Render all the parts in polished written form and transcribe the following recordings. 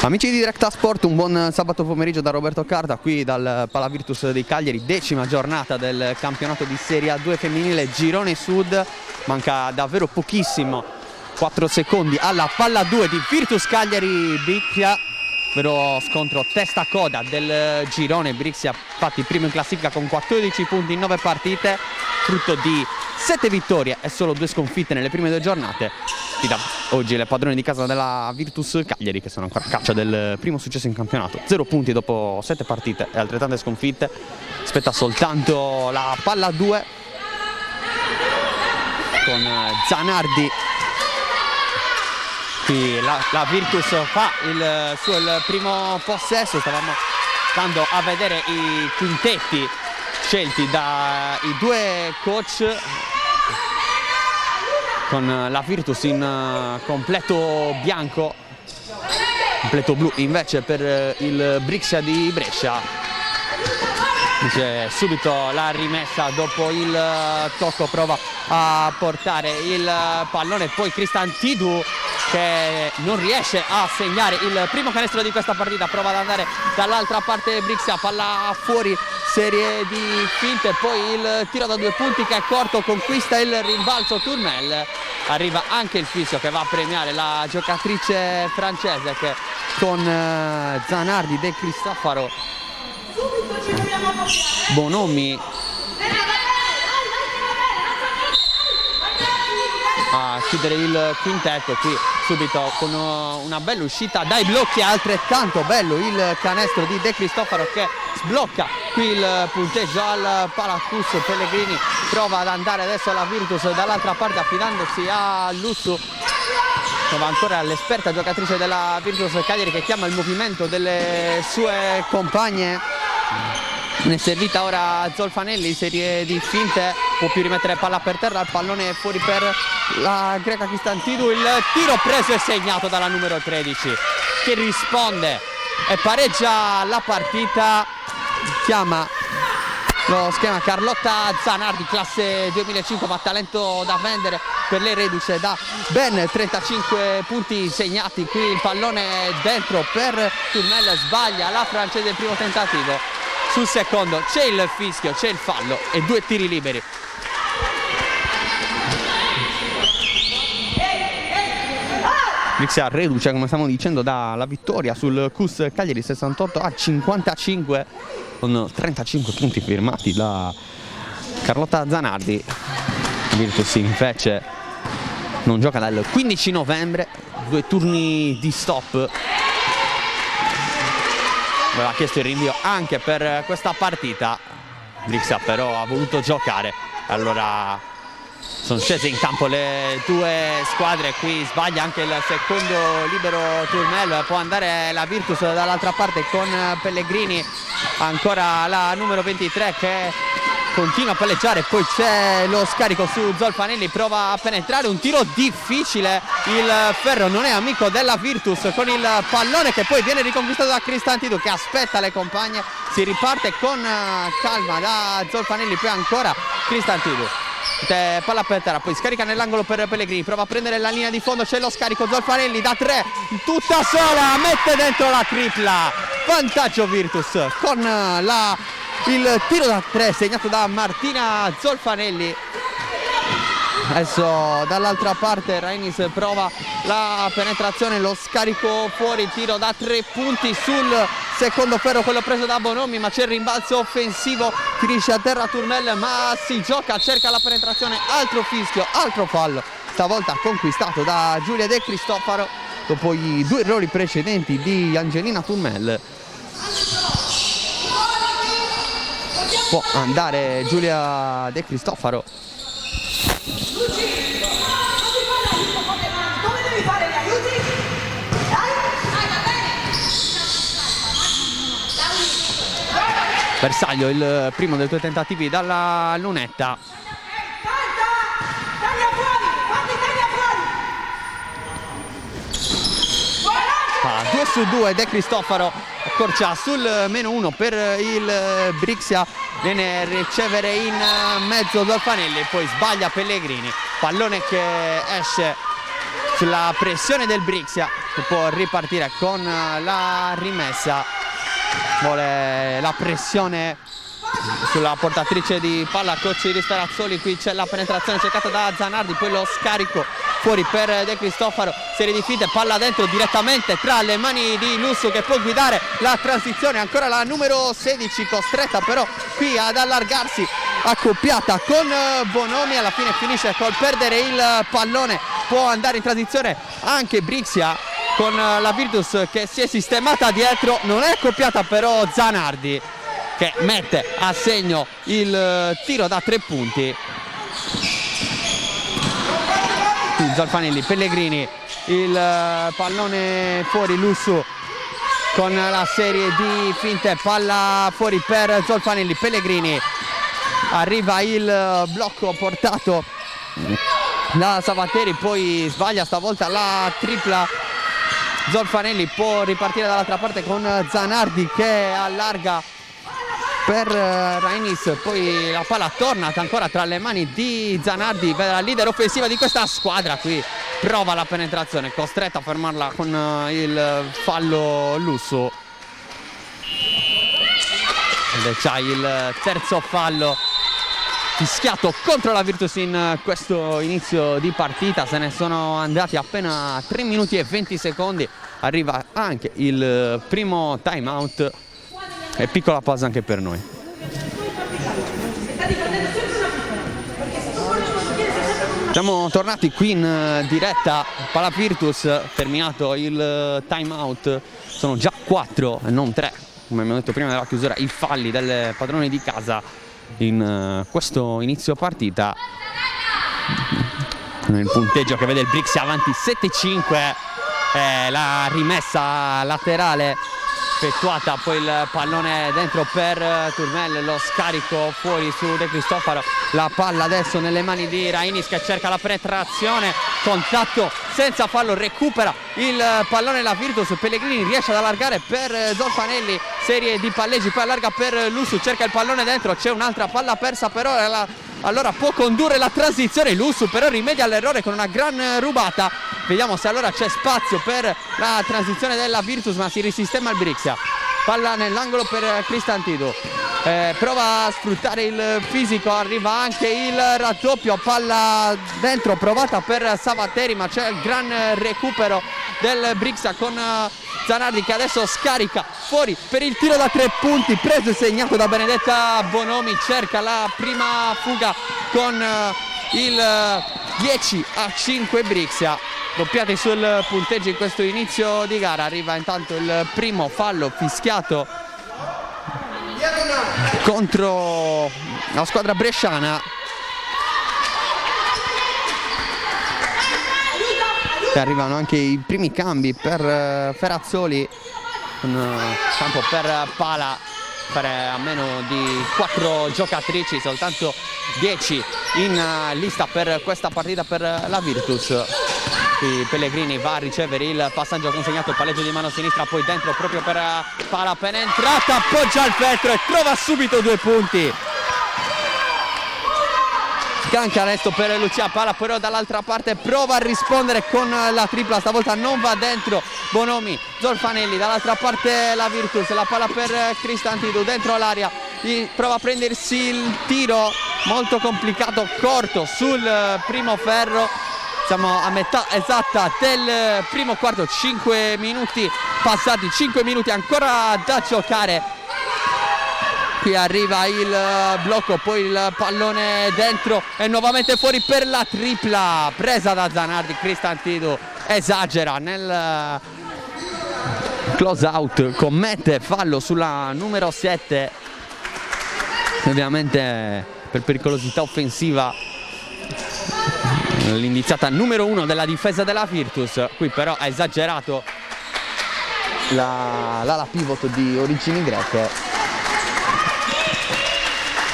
Amici di Directa Sport, un buon sabato pomeriggio da Roberto Carta, qui dal Pala Virtus di Cagliari, 10ª giornata del campionato di Serie A2 femminile Girone Sud. Manca davvero pochissimo, 4 secondi alla palla 2 di Virtus Cagliari Brixia, vero scontro testa a coda del girone. Brixia infatti primo in classifica con 14 punti in 9 partite, frutto di 7 vittorie e solo 2 sconfitte nelle prime 2 giornate. Sfida oggi le padrone di casa della Virtus Cagliari, che sono ancora a caccia del primo successo in campionato, 0 punti dopo 7 partite e altrettante sconfitte. Aspetta soltanto la palla 2 con Zanardi. Qui la Virtus fa il primo possesso. Stavamo stando a vedere i quintetti scelti dai due coach, con la Virtus in completo bianco, completo blu invece per il Brixia di Brescia. Dice subito la rimessa dopo il tocco, prova a portare il pallone, poi Cristantidou che non riesce a segnare il primo canestro di questa partita, prova ad andare dall'altra parte Brixia, palla fuori, serie di finte, poi il tiro da 2 punti che è corto, conquista il rimbalzo Turmel. Arriva anche il fischio che va a premiare la giocatrice francese, che con Zanardi, De Cristofaro, Bonomi a chiudere il quintetto. Qui subito con una bella uscita dai blocchi, altrettanto bello il canestro di De Cristofaro che sblocca qui il punteggio al Palacus. Pellegrini prova ad andare adesso alla Virtus dall'altra parte affidandosi a Lussu, prova ancora l'esperta giocatrice della Virtus Cagliari che chiama il movimento delle sue compagne. Ne è servita ora Zolfanelli, serie di finte, può più rimettere palla per terra, il pallone fuori per la greca Cristantidou, il tiro preso e segnato dalla numero 13 che risponde e pareggia la partita. Lo schema Carlotta Zanardi, classe 2005, ma talento da vendere. Per lei reduce da ben 35 punti segnati. Qui il pallone dentro per Turmel, sbaglia la francese il primo tentativo. Sul secondo c'è il fischio, c'è il fallo e 2 tiri liberi. Brixia reduce, come stiamo dicendo, dalla vittoria sul CUS Cagliari 68-55 con 35 punti firmati da Carlotta Zanardi. Virtus invece non gioca dal 15 novembre, 2 turni di stop. Aveva chiesto il rinvio anche per questa partita, Brixia però ha voluto giocare, allora sono scese in campo le due squadre. Qui sbaglia anche il secondo libero Turmel, può andare la Virtus dall'altra parte con Pellegrini, ancora la numero 23 che continua a palleggiare, poi c'è lo scarico su Zolfanelli, prova a penetrare, un tiro difficile, il ferro non è amico della Virtus con il pallone che poi viene riconquistato da Cristantidou che aspetta le compagne, si riparte con calma da Zolfanelli, poi ancora Cristantidou, palla per terra, poi scarica nell'angolo per Pellegrini, prova a prendere la linea di fondo, c'è lo scarico, Zolfanelli da 3, tutta sola, mette dentro la tripla, vantaggio Virtus con il tiro da 3 segnato da Martina Zolfanelli. Adesso dall'altra parte Rainis prova la penetrazione, lo scarico fuori, tiro da 3 punti sul secondo ferro, quello preso da Bonomi, ma c'è il rimbalzo offensivo, finisce a terra Turmel, ma si gioca, cerca la penetrazione, altro fischio, altro fallo, stavolta conquistato da Giulia De Cristofaro dopo i 2 errori precedenti di Angelina Turmel. Può andare Giulia De Cristofaro. Bersaglio il primo dei 2 tentativi dalla lunetta. Ah, 2 su 2 De Cristofaro accorcia sul -1 per il Brixia, viene a ricevere in mezzo Zolfanelli, poi sbaglia Pellegrini, pallone che esce sulla pressione del Brixia, che può ripartire con la rimessa, vuole la pressione sulla portatrice di palla, coach di Sperazzoli. Qui c'è la penetrazione cercata da Zanardi, poi lo scarico fuori per De Cristofaro, serie di finte, palla dentro direttamente tra le mani di Lussu che può guidare la transizione. Ancora la numero 16 costretta però qui ad allargarsi, accoppiata con Bonomi, alla fine finisce col perdere il pallone. Può andare in transizione anche Brixia con la Virtus che si è sistemata dietro, non è accoppiata però Zanardi che mette a segno il tiro da 3 punti. Zolfanelli, Pellegrini, il pallone fuori, Lussu con la serie di finte, palla fuori per Zolfanelli, Pellegrini, arriva il blocco portato da Savateri, poi sbaglia stavolta la tripla. Zolfanelli può ripartire dall'altra parte con Zanardi che allarga per Rainis, poi la palla torna ancora tra le mani di Zanardi, la leader offensiva di questa squadra. Qui prova la penetrazione, costretta a fermarla con il fallo Lussu, ed c'ha il terzo fallo fischiato contro la Virtus in questo inizio di partita. Se ne sono andati appena 3 minuti e 20 secondi, arriva anche il primo time out e piccola pausa anche per noi. Siamo tornati qui in diretta, Pala Virtus, terminato il time out, sono già 4 e non 3, come abbiamo detto prima della chiusura, i falli delle padrone di casa in questo inizio partita. Il punteggio che vede il Brixia avanti 7-5, la rimessa laterale effettuata, poi il pallone dentro per Turmel, lo scarico fuori su De Cristofaro, la palla adesso nelle mani di Rainis che cerca la penetrazione, contatto senza fallo, recupera il pallone la Virtus, Pellegrini riesce ad allargare per Zolfanelli, serie di palleggi, poi allarga per Lussu, cerca il pallone dentro, c'è un'altra palla persa però allora può condurre la transizione Lussu, però rimedia all'errore con una gran rubata. Vediamo se allora c'è spazio per la transizione della Virtus, ma si risistema il Brixia. Palla nell'angolo per Cristantidu, prova a sfruttare il fisico, arriva anche il raddoppio, palla dentro provata per Savateri, ma c'è il gran recupero del Brixia con Zanardi che adesso scarica fuori per il tiro da 3 punti, preso e segnato da Benedetta Bonomi, cerca la prima fuga con il 10-5 Brixia. Doppiati sul punteggio in questo inizio di gara, arriva intanto il primo fallo fischiato contro la squadra bresciana. E arrivano anche i primi cambi per Ferrazzoli, un campo per Pala, fare a meno di 4 giocatrici, soltanto 10 in lista per questa partita per la Virtus. Qui Pellegrini va a ricevere il passaggio consegnato, il palleggio di mano sinistra, poi dentro proprio per Pala, penetrata, appoggia il petro e trova subito 2 punti. Scanca adesso per Lucia, Pala però dall'altra parte prova a rispondere con la tripla, stavolta non va dentro Bonomi, Zolfanelli, dall'altra parte la Virtus, la palla per Cristantidu, dentro l'area, prova a prendersi il tiro, molto complicato, corto sul primo ferro. Siamo a metà esatta del primo quarto, 5 minuti passati, 5 minuti ancora da giocare. Qui arriva il blocco, poi il pallone dentro e nuovamente fuori per la tripla presa da Zanardi. Cristantidu esagera nel close out, commette fallo sulla numero 7, ovviamente per pericolosità offensiva l'indiziata numero 1 della difesa della Virtus. Qui però ha esagerato l'ala pivot di origini greche,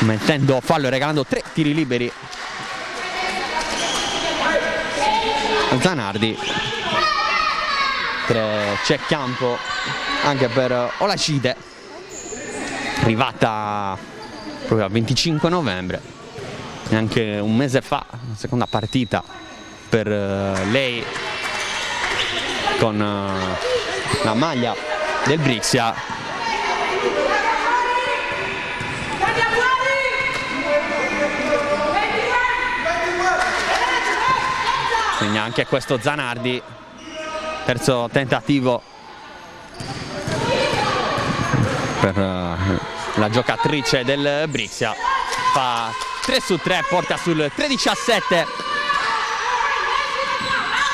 mettendo fallo e regalando 3 tiri liberi a Zanardi. C'è campo anche per Olacide, arrivata proprio al 25 novembre, neanche un mese fa, la seconda partita per lei con la maglia del Brixia. Segna anche questo Zanardi, terzo tentativo per la giocatrice del Brixia. Fa 3 su 3, porta sul 3-17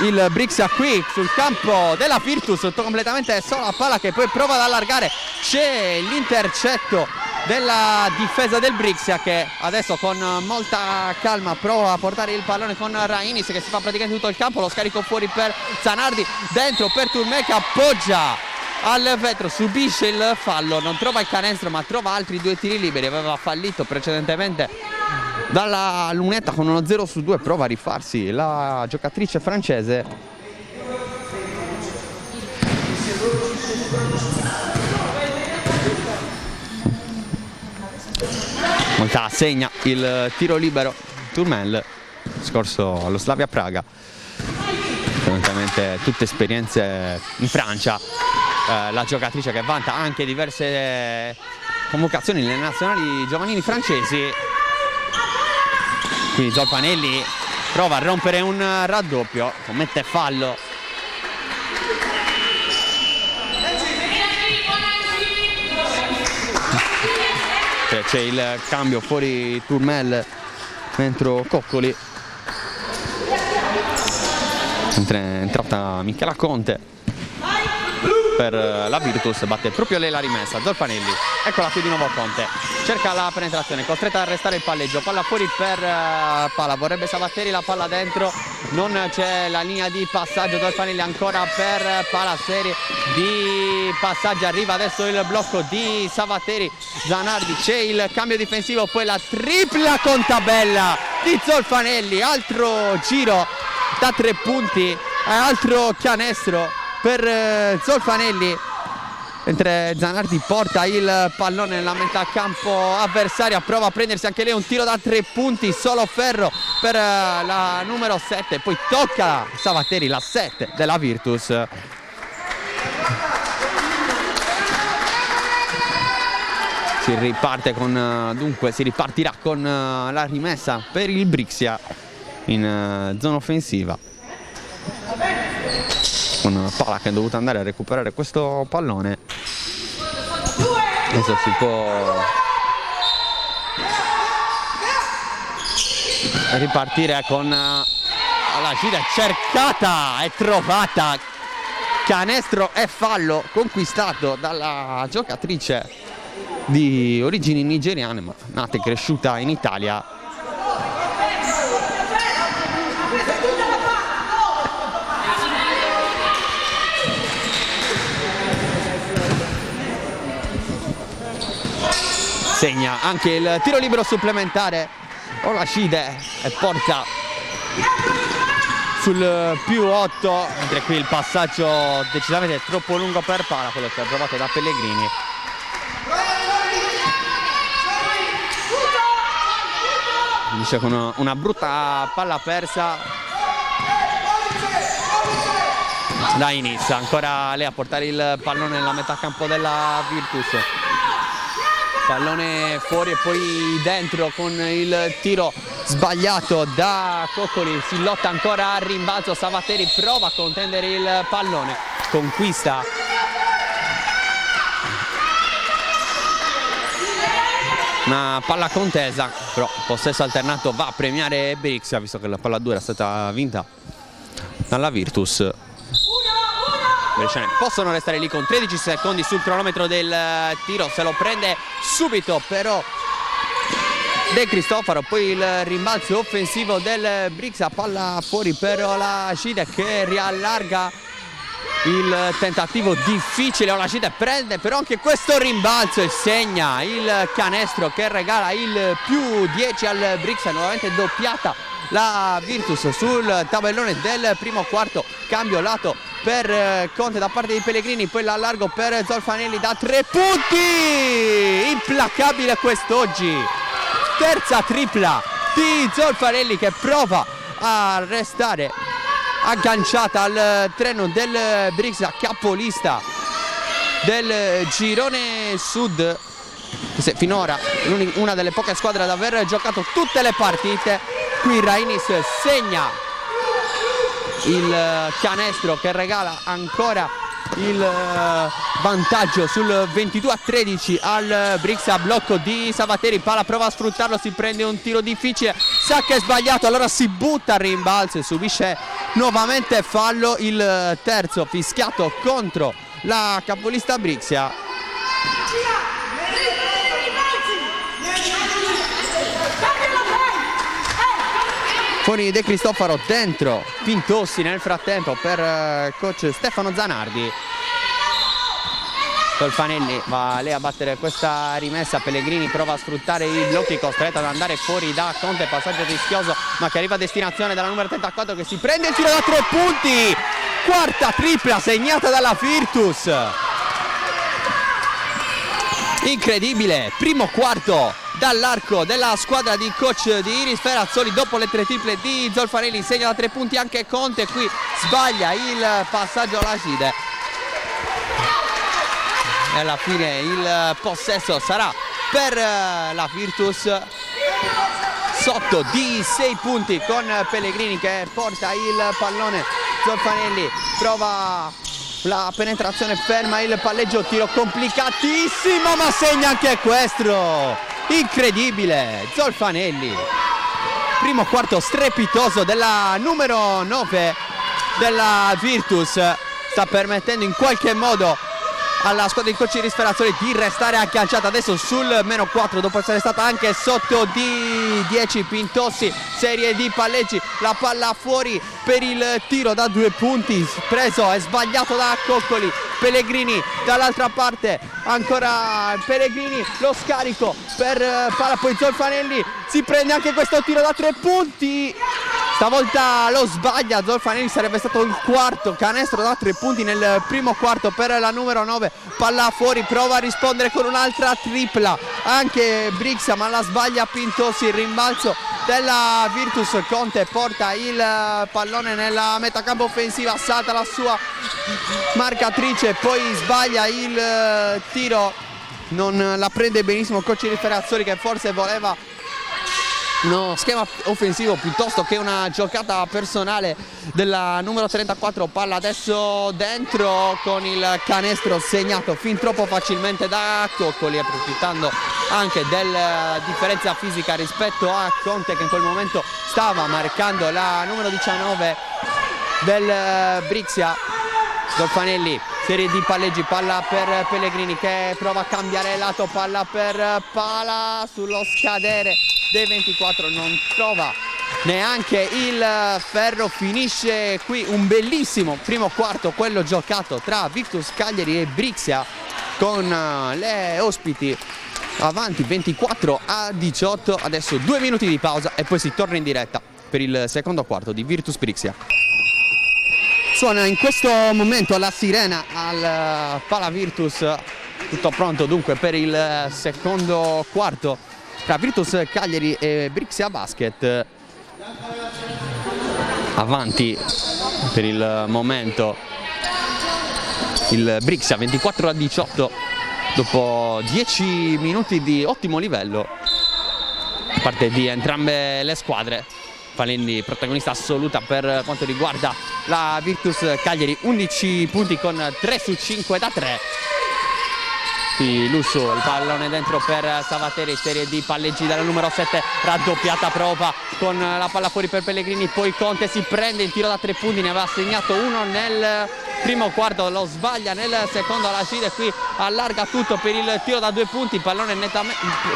il Brixia qui sul campo della Virtus, completamente sola palla che poi prova ad allargare. C'è l'intercetto della difesa del Brixia che adesso con molta calma prova a portare il pallone con Rainis che si fa praticamente tutto il campo. Lo scarico fuori per Zanardi, dentro per Turmè che appoggia al vetro, subisce il fallo, non trova il canestro ma trova altri 2 tiri liberi. Aveva fallito precedentemente dalla lunetta con uno 0 su 2, prova a rifarsi la giocatrice francese. Molta segna il tiro libero Turmel, scorso allo Slavia Praga, evidentemente tutte esperienze in Francia. La giocatrice che vanta anche diverse convocazioni nelle nazionali giovanili francesi. Qui Zolfanelli prova a rompere un raddoppio, commette fallo. C'è il cambio fuori Turmel, dentro Coccoli. Mentre è entrata Michela Conte per la Virtus, batte proprio lei la rimessa. Zolfanelli, eccola qui di nuovo Conte, cerca la penetrazione, costretta a restare il palleggio, palla fuori per Pala, vorrebbe Savatteri, la palla dentro, non c'è la linea di passaggio. Zolfanelli ancora per Pala, serie di passaggi, arriva adesso il blocco di Savatteri. Zanardi, c'è il cambio difensivo, poi la tripla contabella di Zolfanelli, altro giro da 3 punti, altro canestro per Zolfanelli, mentre Zanardi porta il pallone nella metà campo avversaria, prova a prendersi anche lei un tiro da 3 punti, solo ferro per la numero 7, poi tocca Savatteri, la 7 della Virtus. Si riparte con, dunque si ripartirà con la rimessa per il Brixia in zona offensiva, con Pala che è dovuta andare a recuperare questo pallone. Adesso si può ripartire con la gira cercata e trovata, canestro e fallo conquistato dalla giocatrice di origini nigeriane ma nata e cresciuta in Italia. Segna anche il tiro libero supplementare Olashide e porta sul +8, mentre qui il passaggio decisamente troppo lungo per Pala, quello che ha provato da Pellegrini. Finisce con una brutta palla persa da Inizia, ancora lei a portare il pallone nella metà campo della Virtus. Pallone fuori e poi dentro con il tiro sbagliato da Coccoli, si lotta ancora a rimbalzo, Savatteri prova a contendere il pallone, conquista una palla contesa, però possesso alternato va a premiare Brixia, visto che la palla 2 era stata vinta dalla Virtus. Possono restare lì con 13 secondi sul cronometro del tiro, se lo prende subito però De Cristofaro, poi il rimbalzo offensivo del Brixia, palla fuori per Olashide che riallarga il tentativo difficile. Olashide prende però anche questo rimbalzo e segna il canestro che regala il +10 al Brixia, nuovamente doppiata la Virtus sul tabellone del primo quarto. Cambio lato per Conte da parte di Pellegrini, poi l'allargo per Zolfanelli da 3 punti, implacabile quest'oggi, terza tripla di Zolfanelli che prova a restare agganciata al treno del Brixia, capolista del girone sud, che finora una delle poche squadre ad aver giocato tutte le partite. Qui Rainis segna il canestro che regala ancora il vantaggio sul 22-13 al Brixia. Blocco di Savateri, palla, prova a sfruttarlo, si prende un tiro difficile, sa che è sbagliato, allora si butta al rimbalzo e subisce nuovamente fallo, il terzo fischiato contro la capolista Brixia. Fuori De Cristofaro, dentro Pintossi nel frattempo per coach Stefano Zanardi. Zolfanelli va lì a battere questa rimessa, Pellegrini prova a sfruttare i blocchi, costretto ad andare fuori da Conte, passaggio rischioso ma che arriva a destinazione dalla numero 34 che si prende il tiro da 3 punti, quarta tripla segnata dalla Virtus. Incredibile, primo quarto dall'arco della squadra di coach di Iris Ferrazzoli. Dopo le 3 triple di Zolfanelli segna da 3 punti anche Conte, qui sbaglia il passaggio all'Acide e alla fine il possesso sarà per la Virtus, sotto di 6 punti con Pellegrini che porta il pallone. Zolfanelli prova la penetrazione, ferma il palleggio, tiro complicatissimo ma segna anche questo, incredibile. Zolfanelli, primo quarto strepitoso della numero 9 della Virtus, sta permettendo in qualche modo alla squadra di coach Iris Ferrazzoli di restare agganciata adesso sul meno 4 dopo essere stata anche sotto di 10. Pintossi, serie di palleggi, la palla fuori per il tiro da 2 punti, preso e sbagliato da Coccoli. Pellegrini dall'altra parte, ancora Pellegrini, lo scarico per palla, poi Zolfanelli si prende anche questo tiro da 3 punti, stavolta lo sbaglia Zolfanelli, sarebbe stato il quarto canestro da 3 punti nel primo quarto per la numero 9. Palla fuori, prova a rispondere con un'altra tripla anche Brixia ma la sbaglia Pintossi, il rimbalzo della Virtus. Conte porta il pallone nella metacampo offensiva, salta la sua marcatrice, poi sbaglia il tiro, non la prende benissimo coach Iris Ferrazzoli che forse voleva uno schema offensivo piuttosto che una giocata personale della numero 34. Palla adesso dentro con il canestro segnato fin troppo facilmente da Coccoli, approfittando anche della differenza fisica rispetto a Conte che in quel momento stava marcando la numero 19 del Brixia. Zolfanelli, serie di palleggi, palla per Pellegrini che prova a cambiare lato, palla per Pala sullo scadere dei 24, non trova neanche il ferro. Finisce qui un bellissimo primo quarto, quello giocato tra Virtus Cagliari e Brixia, con le ospiti avanti 24-18. Adesso 2 minuti di pausa e poi si torna in diretta per il secondo quarto di Virtus Brixia. Suona in questo momento la sirena al Pala Virtus, tutto pronto dunque per il secondo quarto tra Virtus Cagliari e Brixia Basket. Avanti per il momento il Brixia 24-18 dopo 10 minuti di ottimo livello da parte di entrambe le squadre. Palendi protagonista assoluta per quanto riguarda la Virtus Cagliari, 11 punti con 3 su 5 da 3. Lusso, il pallone dentro per Savateri, serie di palleggi dalla numero 7, raddoppiata, prova con la palla fuori per Pellegrini, poi Conte si prende il tiro da 3 punti, ne aveva segnato uno nel primo quarto, lo sbaglia nel secondo all'Acide, qui allarga tutto per il tiro da 2 punti, il pallone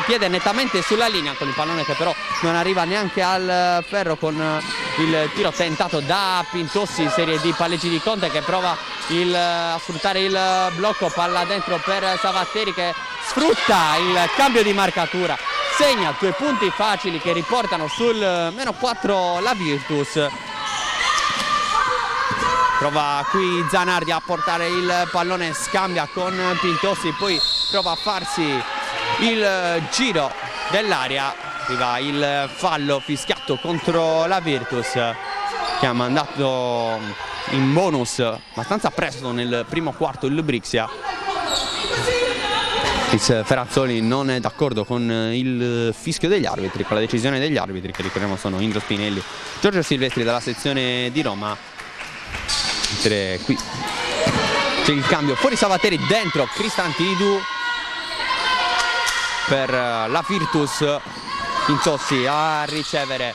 piede nettamente sulla linea, con il pallone che però non arriva neanche al ferro, con il tiro tentato da Pintossi, serie di palleggi di Conte che prova a sfruttare il blocco, palla dentro per Savateri che sfrutta il cambio di marcatura, segna 2 punti facili che riportano sul meno 4 la Virtus. Prova qui Zanardi a portare il pallone, scambia con Pintossi, poi prova a farsi il giro dell'area, arriva il fallo fischiato contro la Virtus. che ha mandato in bonus abbastanza presto nel primo quarto il Brixia. Ferrazzoli non è d'accordo con il fischio degli arbitri, con la decisione degli arbitri, che ricordiamo sono Indro Spinelli, Giorgio Silvestri dalla sezione di Roma. Mentre qui c'è il cambio, fuori Savateri, dentro Cristantidou per la Virtus. Intossi a ricevere,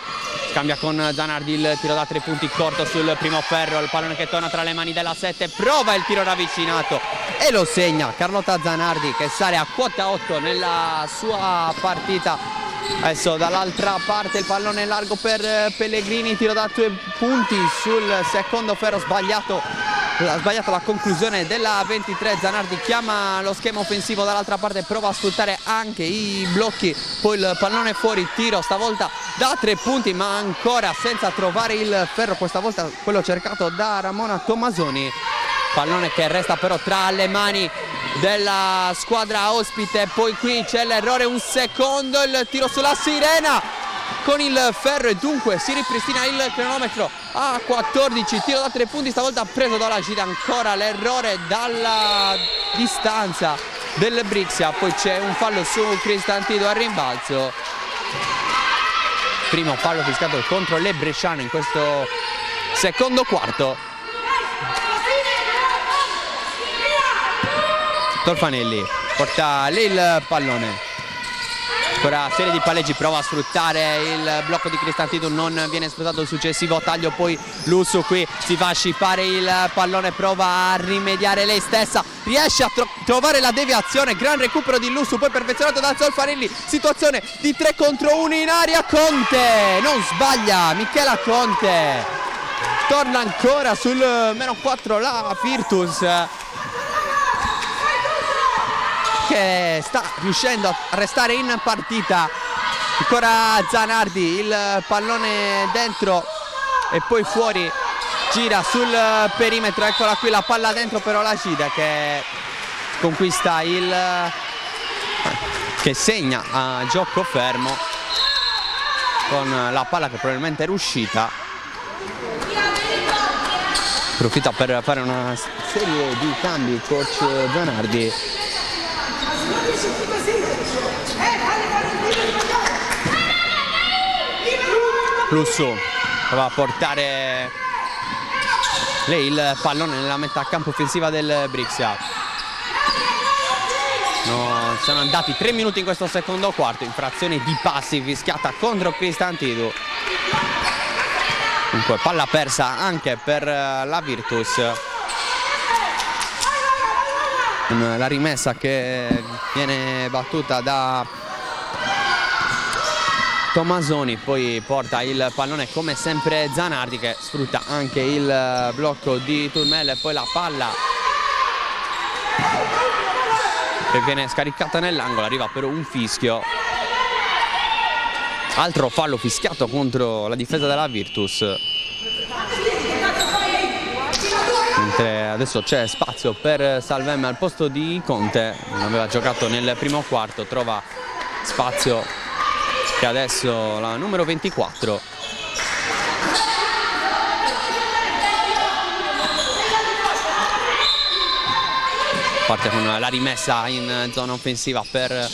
cambia con Zanardi, il tiro da 3 punti corto sul primo ferro, il pallone che torna tra le mani della 7, prova il tiro ravvicinato e lo segna Carlotta Zanardi, che sale a quota 8 nella sua partita. Adesso dall'altra parte il pallone largo per Pellegrini, tiro da 2 punti sul secondo ferro, ha sbagliato la conclusione della 23. Zanardi chiama lo schema offensivo dall'altra parte, prova a sfruttare anche i blocchi, poi il pallone fuori, tiro stavolta da 3 punti ma ancora senza trovare il ferro, questa volta quello cercato da Ramona Tommasoni. Pallone che resta però tra le mani della squadra ospite, poi qui c'è l'errore, un secondo, il tiro sulla sirena con il ferro e dunque si ripristina il cronometro a 14, tiro da 3 punti stavolta preso dalla gira, ancora l'errore dalla distanza del Brixia, poi c'è un fallo su Cristantidou al rimbalzo. Primo fallo fischiato contro le bresciane in questo secondo quarto. Dolfanelli porta lì il pallone, ancora serie di palleggi, prova a sfruttare il blocco di Cristantidou, non viene sfruttato il successivo taglio, poi Lussu qui si fa scippare il pallone, prova a rimediare lei stessa, riesce a trovare la deviazione, gran recupero di Lussu, poi perfezionato da Zolfanelli, situazione di 3 contro 1 in aria, Conte non sbaglia, Michela Conte torna ancora sul -4 la Virtus, che sta riuscendo a restare in partita. Ancora Zanardi, il pallone dentro e poi fuori, gira sul perimetro, eccola qui la palla dentro, però la Gida che conquista che segna a gioco fermo con la palla che probabilmente era uscita. Approfitta per fare una serie di cambi coach Zanardi. Lussu va a portare lei il pallone nella metà campo offensiva del Brixia. No, sono andati 3 minuti in questo secondo quarto, infrazione di passi fischiata contro Cristantidou. Dunque palla persa anche per la Virtus. La rimessa che viene battuta da Tommasoni, poi porta il pallone come sempre Zanardi, che sfrutta anche il blocco di Turmel, e poi la palla che viene scaricata nell'angolo, arriva però un fischio, altro fallo fischiato contro la difesa della Virtus. Mentre adesso c'è spazio per Salvem al posto di Conte, non aveva giocato nel primo quarto, trova spazio che adesso la numero 24. Parte con la rimessa in zona offensiva per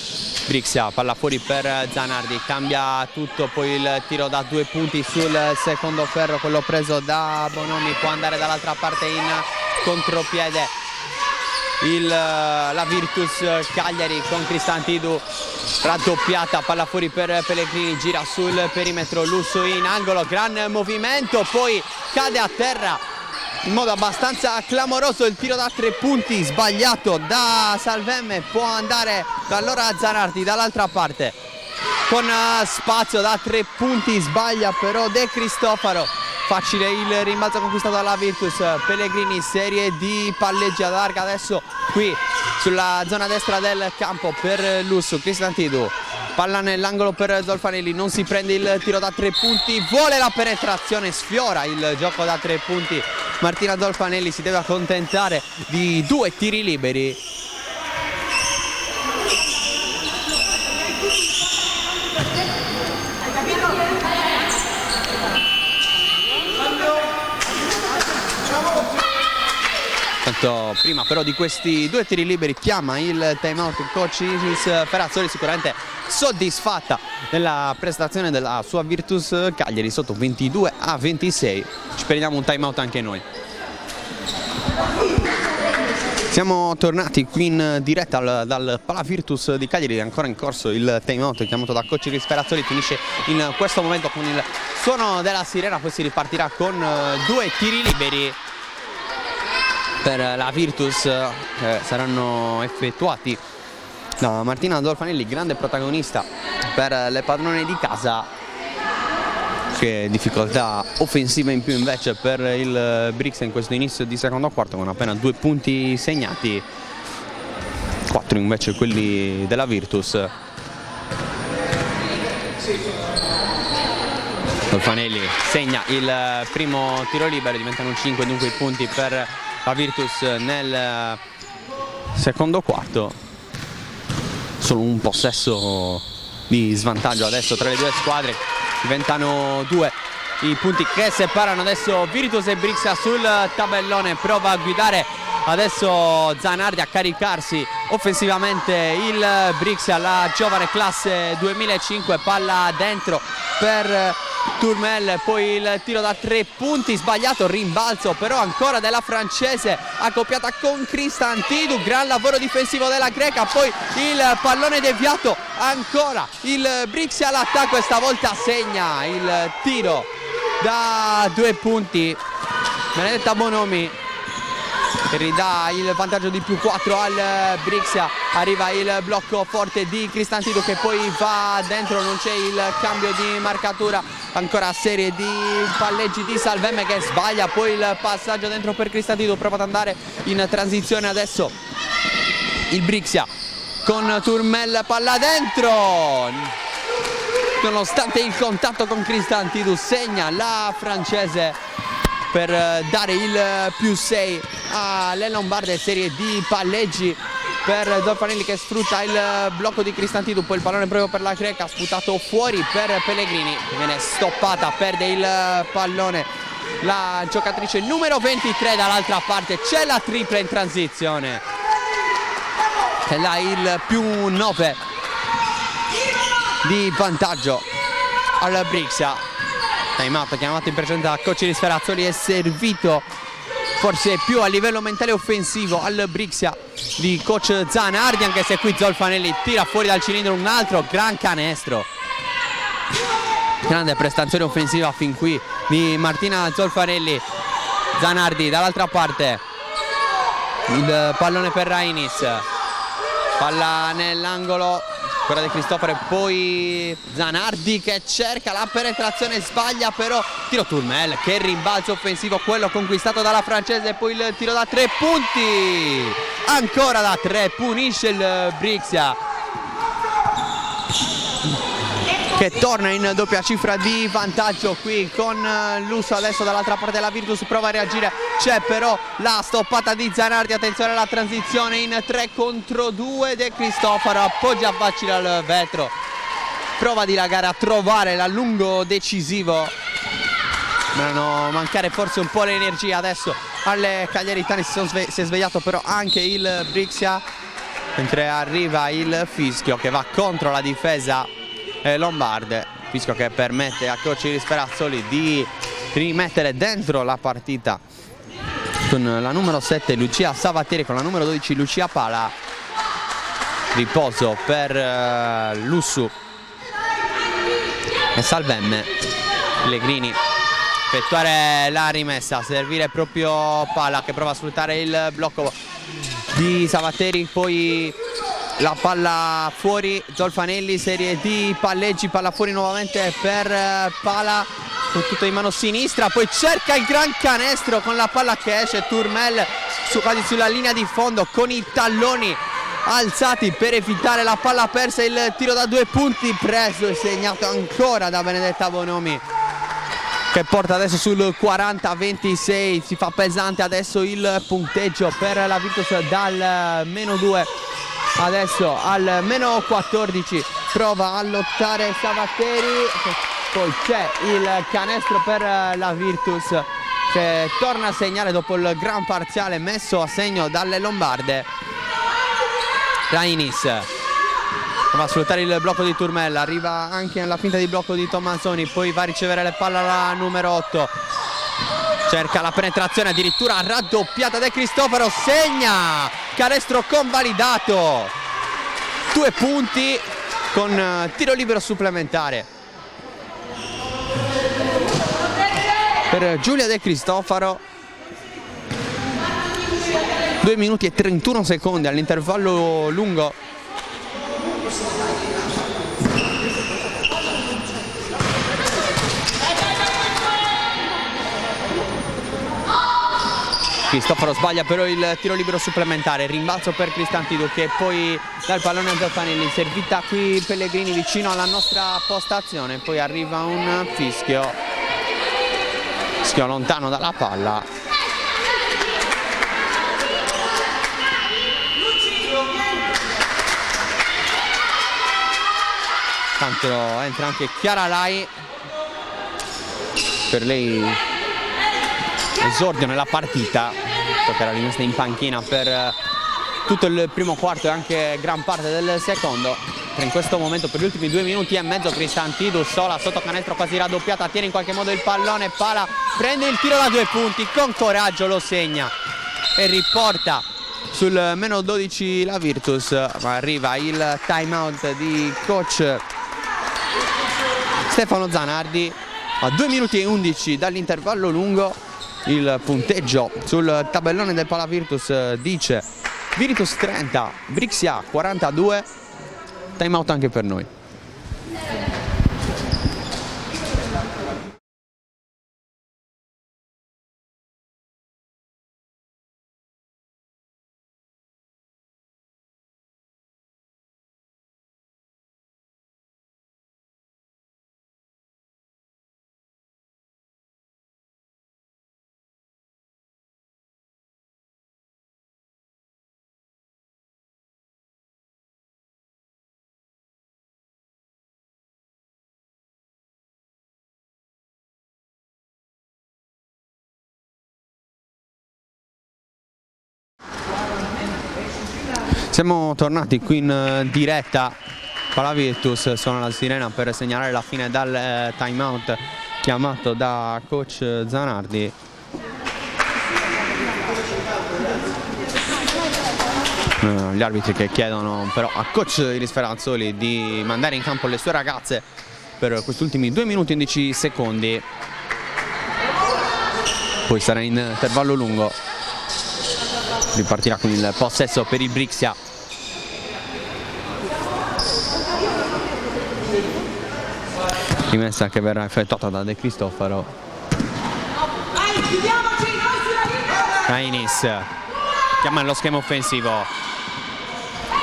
Brixia, palla fuori per Zanardi, cambia tutto, poi il tiro da 2 punti sul secondo ferro, quello preso da Bonomi, può andare dall'altra parte in contropiede la Virtus Cagliari con Cristantidou, raddoppiata, palla fuori per Pellegrini, gira sul perimetro, Lussu in angolo, gran movimento, poi cade a terra in modo abbastanza clamoroso, il tiro da 3 punti sbagliato da Salvem, può andare da allora Zanardi dall'altra parte con spazio da 3 punti, sbaglia però De Cristofaro, facile il rimbalzo conquistato dalla Virtus. Pellegrini, serie di palleggi a larga adesso qui sulla zona destra del campo per Lussu. Cristantidou, palla nell'angolo per Zolfanelli, non si prende il tiro da 3 punti, vuole la penetrazione, sfiora il gioco da 3 punti. Martina Zolfanelli si deve accontentare di 2 tiri liberi. Tanto prima però di questi due tiri liberi chiama il time out coach Iris Ferrazzoli, sicuramente soddisfatta della prestazione della sua Virtus Cagliari, sotto 22-26. Ci prendiamo un time out anche noi. Siamo tornati qui in diretta dal Pala Virtus di Cagliari, ancora in corso il time out chiamato da coach Iris Ferrazzoli, finisce in questo momento con il suono della sirena, poi si ripartirà con due tiri liberi per la Virtus che saranno effettuati da Martina Zolfanelli, grande protagonista per le padrone di casa. Che difficoltà offensiva in più invece per il Brixia in questo inizio di secondo quarto, con appena 2 punti segnati, 4 invece quelli della Virtus. Zolfanelli segna il primo tiro libero, diventano 5 dunque i punti per la Virtus nel secondo quarto. Solo un possesso di svantaggio adesso tra le due squadre, diventano 2 i punti che separano adesso Virtus e Brixia sul tabellone. Prova a guidare adesso Zanardi, a caricarsi offensivamente il Brixia, la giovane classe 2005, palla dentro per Turmel, poi il tiro da 3 punti sbagliato, rimbalzo però ancora della francese accoppiata con Cristantidou, gran lavoro difensivo della greca, poi il pallone deviato, ancora il Brixia all'attacco e stavolta segna il tiro da 2 punti Benedetta Bonomi, che ridà il vantaggio di +4 al Brixia. Arriva il blocco forte di Cristantidou che poi va dentro, non c'è il cambio di marcatura, ancora serie di palleggi di Salvemme che sbaglia, poi il passaggio dentro per Cristantidou, prova ad andare in transizione adesso il Brixia con Turmel, palla dentro, nonostante il contatto con Cristantidou segna la francese per dare il +6 alle lombarde, serie di palleggi per Zolfanelli che sfrutta il blocco di Cristantidou, poi il pallone proprio per la greca, sputato fuori per Pellegrini, viene stoppata, perde il pallone la giocatrice numero 23. Dall'altra parte c'è la tripla in transizione e là il +9 di vantaggio al Brixia. Time out chiamato in precedenza da coach Iris Ferrazzoli, è servito forse più a livello mentale offensivo al Brixia di coach Zanardi, anche se qui Zolfanelli tira fuori dal cilindro un altro gran canestro. Grande prestazione offensiva fin qui di Martina Zolfanelli. Zanardi dall'altra parte, il pallone per Rainis, palla nell'angolo ancora di Cristoforo, poi Zanardi che cerca la penetrazione, sbaglia però, tiro Turmel, che rimbalzo offensivo quello conquistato dalla francese, poi il tiro da 3 punti, ancora da 3, punisce il Brixia che torna in doppia cifra di vantaggio qui con Lusso. Adesso dall'altra parte la Virtus prova a reagire, c'è però la stoppata di Zanardi, attenzione alla transizione in 3 contro 2 De Cristofaro, appoggia Facile al vetro, prova a dilagare, a trovare l'allungo decisivo, sembrano mancare forse un po' l'energia adesso alle cagliaritane. Si è svegliato però anche il Brixia, mentre arriva il fischio che va contro la difesa lombarde, fischio che permette a coach Iris Ferrazzoli di rimettere dentro la partita con la numero 7 Lucia Savattieri, con la numero 12 Lucia Pala. Riposo per Lussu e Salvemme. Pellegrini effettuare la rimessa, servire proprio Pala che prova a sfruttare il blocco di Savattieri, poi la palla fuori, Zolfanelli, serie di palleggi, palla fuori nuovamente per Pala con tutto in mano sinistra, poi cerca il gran canestro con la palla che esce, Turmel quasi sulla linea di fondo con i talloni alzati per evitare la palla persa, il tiro da 2 punti preso e segnato ancora da Benedetta Bonomi che porta adesso sul 40-26, si fa pesante adesso il punteggio per la Virtus dal -2 adesso al -14, prova a lottare Savattieri, poi c'è il canestro per la Virtus che torna a segnare dopo il gran parziale messo a segno dalle lombarde. Rainis va a sfruttare il blocco di Turmella, arriva anche alla finta di blocco di Tommasoni, poi va a ricevere le palle alla numero 8, cerca la penetrazione, addirittura raddoppiata da Cristofaro, segna, canestro convalidato, 2 punti con tiro libero supplementare per Giulia De Cristofaro. 2 minuti e 31 secondi all'intervallo lungo. Cristofaro sbaglia però il tiro libero supplementare, rimbalzo per Cristantidu che poi dà il pallone a Zaffanelli, servita qui Pellegrini vicino alla nostra postazione, poi arriva un fischio lontano dalla palla. Tanto entra anche Chiara Lai, per lei esordio nella partita, che era rimasta in panchina per tutto il primo quarto e anche gran parte del secondo. In questo momento per gli ultimi 2 minuti e mezzo Cristantidu sola sotto canestro quasi raddoppiata, tiene in qualche modo il pallone, Pala prende il tiro da 2 punti, con coraggio lo segna e riporta sul meno 12 la Virtus, ma arriva il time out di coach Stefano Zanardi a 2 minuti e 11 dall'intervallo lungo. Il punteggio sul tabellone del Pala Virtus dice Virtus 30, Brixia 42, time out anche per noi. Siamo tornati qui in diretta. Pala Virtus suona la sirena per segnalare la fine dal time out chiamato da coach Zanardi. Gli arbitri che chiedono però a coach Iris Ferranzoli di mandare in campo le sue ragazze per questi ultimi 2 minuti e 11 secondi. Poi sarà in intervallo lungo. Ripartirà con il possesso per il Brixia. Rimessa che verrà effettuata da De Cristofaro. Rainis chiama lo schema offensivo.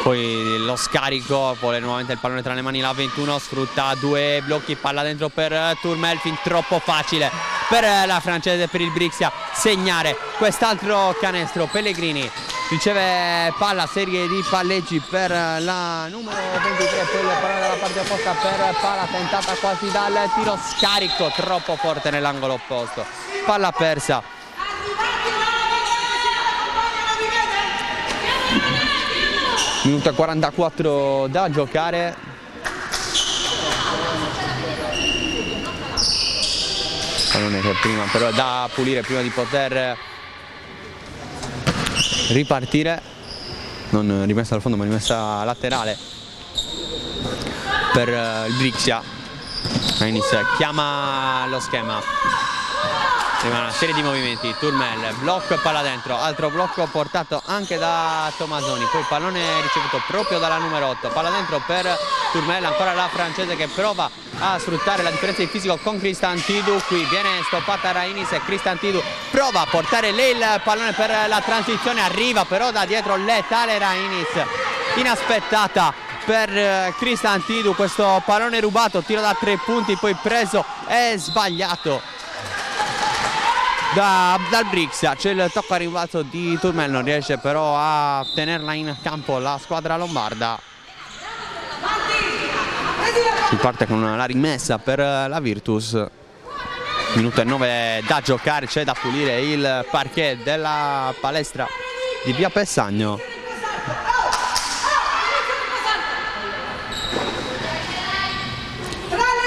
Poi lo scarico, vuole nuovamente il pallone tra le mani la 21, sfrutta 2 blocchi, palla dentro per Turmel, fin troppo facile per la francese, per il Brixia segnare quest'altro canestro. Pellegrini riceve palla, serie di palleggi per la numero 23, poi il pallone dalla parte opposta per Pala, tentata quasi dal tiro, scarico troppo forte nell'angolo opposto, palla persa. Minuto e 44 da giocare. Pallone che prima però è da pulire prima di poter ripartire. Non rimessa al fondo ma rimessa laterale per il Brixia. Rainis chiama lo schema. Prima una serie di movimenti, Turmel, blocco e palla dentro, altro blocco portato anche da Tommasoni, poi pallone ricevuto proprio dalla numero 8, palla dentro per Turmel, ancora la francese che prova a sfruttare la differenza di fisico con Cristantidu, qui viene stoppata Rainis e Cristantidu prova a portare lei il pallone per la transizione, arriva però da dietro letale Rainis, inaspettata per Cristantidu, questo pallone rubato, tiro da 3 punti, poi preso e sbagliato dal Brixia. C'è il tocco a rimbalzo di Turmel, non riesce però a tenerla in campo la squadra lombarda. Si parte con la rimessa per la Virtus. minuto e 9 da giocare, c'è da pulire il parquet della palestra di via Pessagno.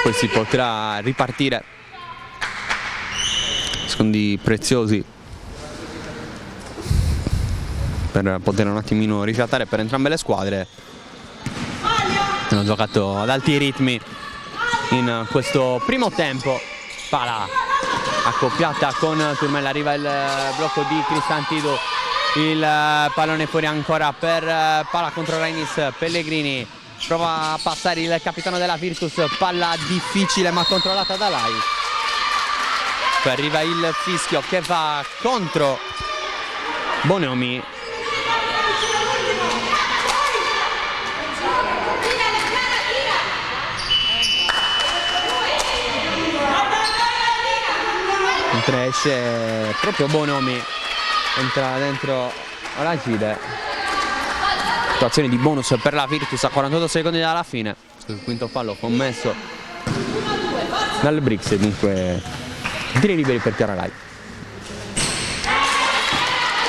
Poi si potrà ripartire, secondi preziosi per poter un attimino rifiatare per entrambe le squadre. Hanno giocato ad alti ritmi in questo primo tempo. Pala accoppiata con Turmella, arriva il blocco di Cristantidu, il pallone fuori ancora per Pala contro Rainis. Pellegrini prova a passare il capitano della Virtus, palla difficile ma controllata da Lai. Poi arriva il fischio che va contro Bonomi. Mentre esce proprio Bonomi, entra dentro Olajide. Situazione di bonus per la Virtus a 48 secondi dalla fine. Il quinto fallo commesso dal Brix, e dunque tiri liberi per Chiara Lai.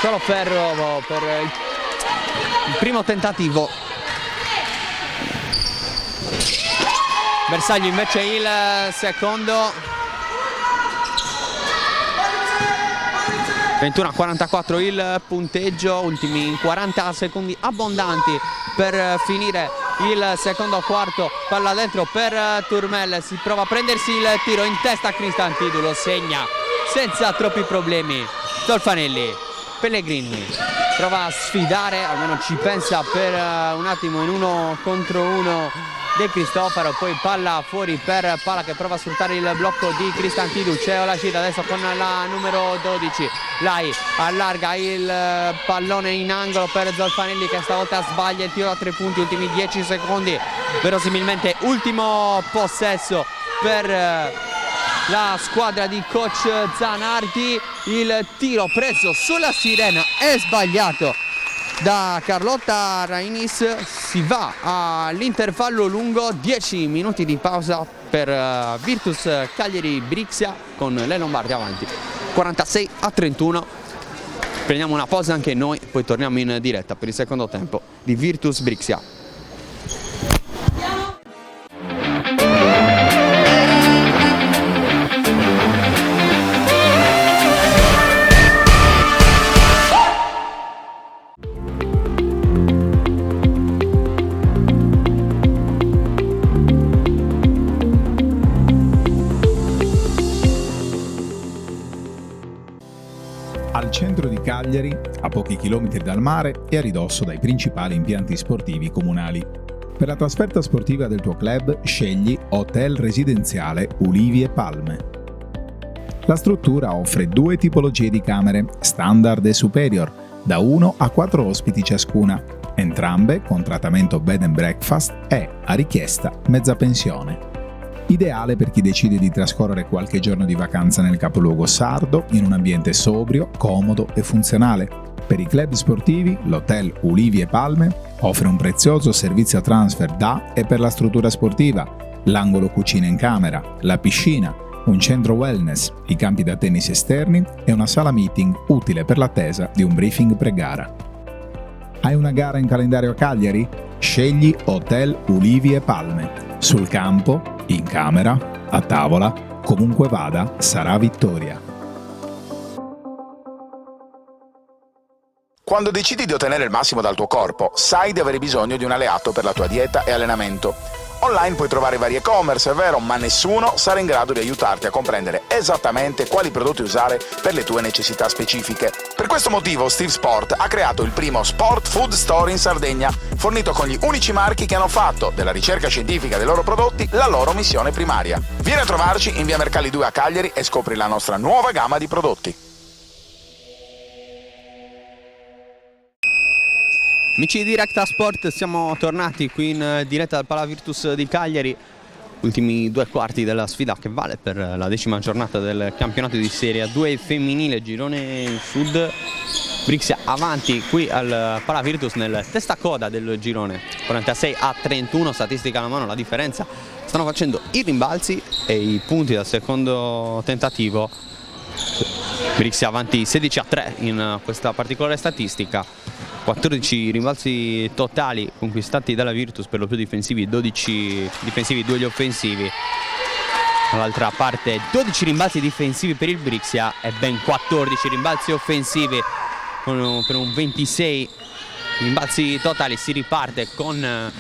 Solo ferro per il primo tentativo. Bersaglio invece il secondo. 21-44 il punteggio, ultimi 40 secondi abbondanti per finire il secondo quarto. Palla dentro per Turmel, si prova a prendersi il tiro in testa a Cristantidu, lo segna senza troppi problemi. Zolfanelli, Pellegrini prova a sfidare, almeno ci pensa per un attimo in 1 contro 1 De Cristofaro, poi palla fuori per Pala che prova a sfruttare il blocco di Cristantidu. C'è Olajide adesso con la numero 12, Lai allarga il pallone in angolo per Zolfanelli che stavolta sbaglia il tiro a 3 punti, ultimi 10 secondi, verosimilmente ultimo possesso per la squadra di coach Zanardi. Il tiro preso sulla sirena è sbagliato da Carlotta Rainis. Si va all'intervallo lungo, 10 minuti di pausa per Virtus Cagliari Brixia con le Lombardi avanti 46-31. Prendiamo una pausa anche noi, poi torniamo in diretta per il secondo tempo di Virtus Brixia. Al centro di Cagliari, a pochi chilometri dal mare e a ridosso dai principali impianti sportivi comunali. Per la trasferta sportiva del tuo club scegli Hotel Residenziale Ulivi e Palme. La struttura offre 2 tipologie di camere, standard e superior, da 1 a 4 ospiti ciascuna, entrambe con trattamento bed and breakfast e, a richiesta, mezza pensione. Ideale per chi decide di trascorrere qualche giorno di vacanza nel capoluogo sardo in un ambiente sobrio, comodo e funzionale. Per i club sportivi, l'Hotel Ulivi e Palme offre un prezioso servizio transfer da e per la struttura sportiva, l'angolo cucina in camera, la piscina, un centro wellness, i campi da tennis esterni e una sala meeting utile per l'attesa di un briefing pre-gara. Hai una gara in calendario a Cagliari? Scegli Hotel Ulivi e Palme. Sul campo, in camera, a tavola, comunque vada, sarà vittoria. Quando decidi di ottenere il massimo dal tuo corpo, sai di avere bisogno di un alleato per la tua dieta e allenamento. Online puoi trovare vari e-commerce, è vero, ma nessuno sarà in grado di aiutarti a comprendere esattamente quali prodotti usare per le tue necessità specifiche. Per questo motivo Steve Sport ha creato il primo Sport Food Store in Sardegna, fornito con gli unici marchi che hanno fatto della ricerca scientifica dei loro prodotti la loro missione primaria. Vieni a trovarci in via Mercalli 2 a Cagliari e scopri la nostra nuova gamma di prodotti. Amici di Directa Sport, siamo tornati qui in diretta dal Pala Virtus di Cagliari. Ultimi 2 quarti della sfida che vale per la 10ª giornata del campionato di Serie A2 femminile girone sud. Brixia avanti qui al Pala Virtus nel testacoda del girone, 46-31, statistica alla mano, la differenza stanno facendo i rimbalzi e i punti dal secondo tentativo. Brixia avanti 16-3 in questa particolare statistica. 14 rimbalzi totali conquistati dalla Virtus, per lo più difensivi, 12 difensivi, 2 gli offensivi. Dall'altra parte 12 rimbalzi difensivi per il Brixia e ben 14 rimbalzi offensivi per un 26 rimbalzi totali. Si riparte con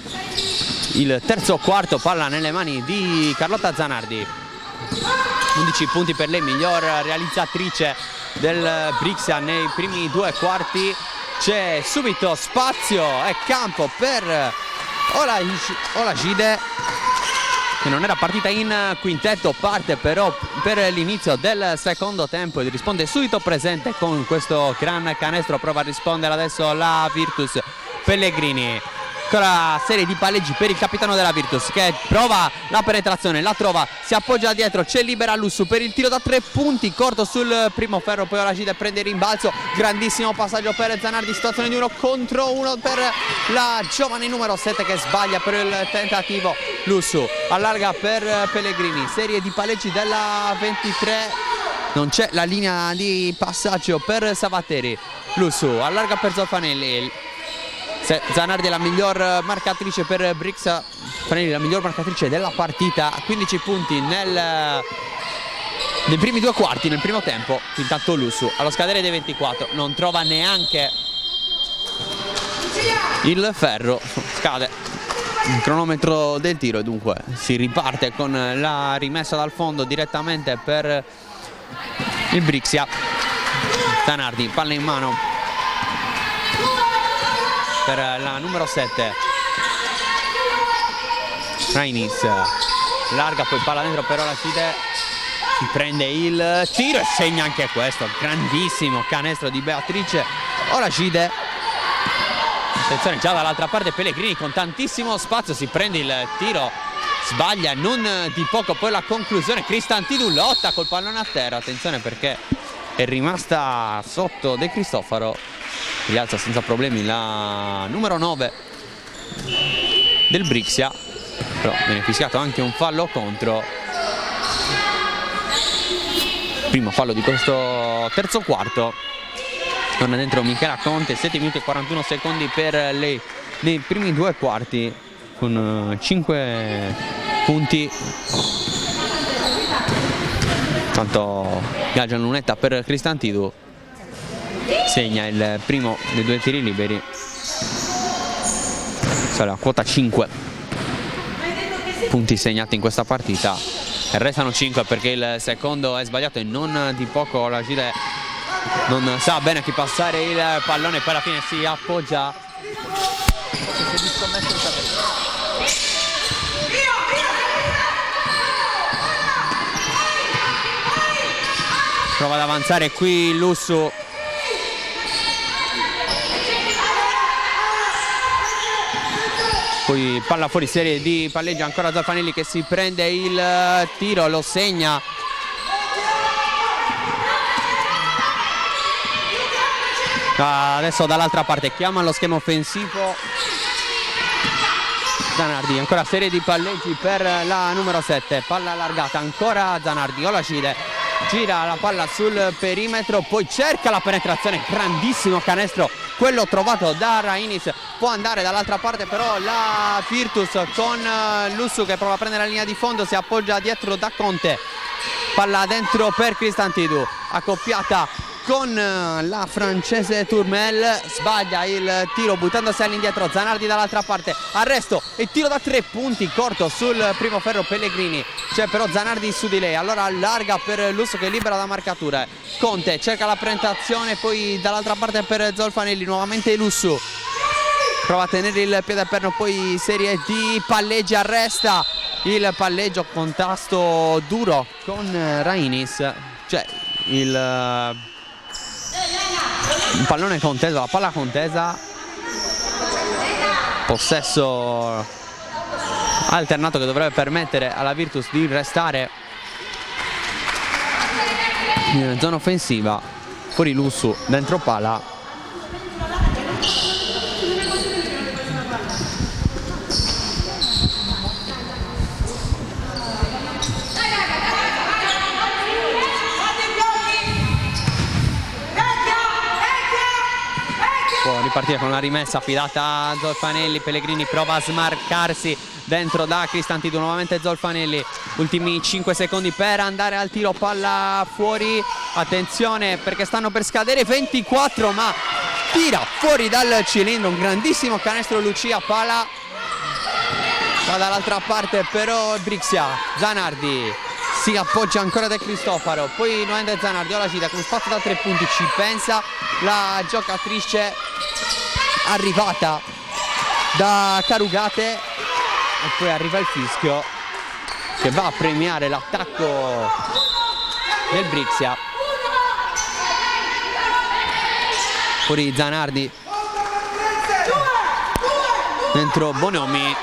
il terzo quarto, palla nelle mani di Carlotta Zanardi. 11 punti per lei, miglior realizzatrice del Brixia nei primi 2 quarti. C'è subito spazio e campo per Olajide, che non era partita in quintetto, parte però per l'inizio del secondo tempo e risponde subito presente con questo gran canestro. Prova a rispondere adesso la Virtus. Pellegrini con la serie di palleggi per il capitano della Virtus, che prova la penetrazione, la trova, si appoggia dietro, c'è libera Lussu per il tiro da 3 punti, corto sul primo ferro, poi Olajide prende il rimbalzo, grandissimo passaggio per Zanardi, situazione di 1 contro 1 per la giovane numero 7 che sbaglia per il tentativo. Lussu allarga per Pellegrini, serie di palleggi della 23, non c'è la linea di passaggio per Savatteri. Lussu allarga per Zolfanelli. Zanardi è la miglior marcatrice per Brixia, Fanelli la miglior marcatrice della partita, 15 punti nei primi 2 quarti, nel primo tempo. Intanto Lussu allo scadere dei 24 non trova neanche il ferro, scade il cronometro del tiro e dunque si riparte con la rimessa dal fondo direttamente per il Brixia. Zanardi, palla in mano per la numero 7, Rainis larga, poi palla dentro per Olajide, si prende il tiro e segna anche questo, grandissimo canestro di Beatrice Olajide. Attenzione già dall'altra parte Pellegrini con tantissimo spazio, si prende il tiro, sbaglia non di poco, poi la conclusione. Cristantidou lotta col pallone a terra, attenzione perché è rimasta sotto De Cristofaro, rialza senza problemi la numero 9 del Brixia, però viene fischiato anche un fallo contro. Primo fallo di questo terzo quarto. Torna dentro Michela Conte, 7 minuti e 41 secondi per lei nei primi 2 quarti con 5 punti. Tanto Gagia Lunetta per Cristantidou, segna il primo dei 2 tiri liberi, sale a quota 5 punti segnati in questa partita e restano 5 perché il secondo è sbagliato e non di poco. Olajide non sa bene a chi passare il pallone, poi alla fine si appoggia. Prova ad avanzare qui Lussu, poi palla fuori serie di palleggio, ancora Zolfanelli che si prende il tiro, lo segna. Adesso dall'altra parte chiama lo schema offensivo Zanardi, ancora serie di palleggi per la numero 7, palla allargata, ancora Zanardi. Olajide gira la palla sul perimetro, poi cerca la penetrazione, grandissimo canestro quello trovato da Rainis. Può andare dall'altra parte però la Virtus con Lussu che prova a prendere la linea di fondo, si appoggia dietro da Conte, palla dentro per Cristantidou, accoppiata con la francese Turmel, sbaglia il tiro buttandosi all'indietro. Zanardi dall'altra parte, arresto e tiro da 3 punti corto sul primo ferro. Pellegrini, c'è però Zanardi su di lei, allora allarga per Lussu che libera da marcatura. Conte cerca la penetrazione, poi dall'altra parte per Zolfanelli, nuovamente Lussu prova a tenere il piede perno, poi serie di palleggi, arresta il palleggio con tasto duro con Rainis, cioè il un pallone conteso, la palla contesa, possesso alternato che dovrebbe permettere alla Virtus di restare in zona offensiva. Fuori Lussu, dentro palla. può ripartire con la rimessa affidata a Zolfanelli. Pellegrini prova a smarcarsi dentro da Cristantidou, nuovamente Zolfanelli, ultimi 5 secondi per andare al tiro, palla fuori, attenzione perché stanno per scadere 24, ma tira fuori dal cilindro, un grandissimo canestro Lucia Pala. Va dall'altra parte però Brixia, Zanardi si appoggia ancora De Cristofaro, poi nuovamente Zanardi, Olacida con spazio da 3 punti, ci pensa la giocatrice arrivata da Carugate e poi arriva il fischio che va a premiare l'attacco del Brixia. Fuori Zanardi, dentro Bonomi,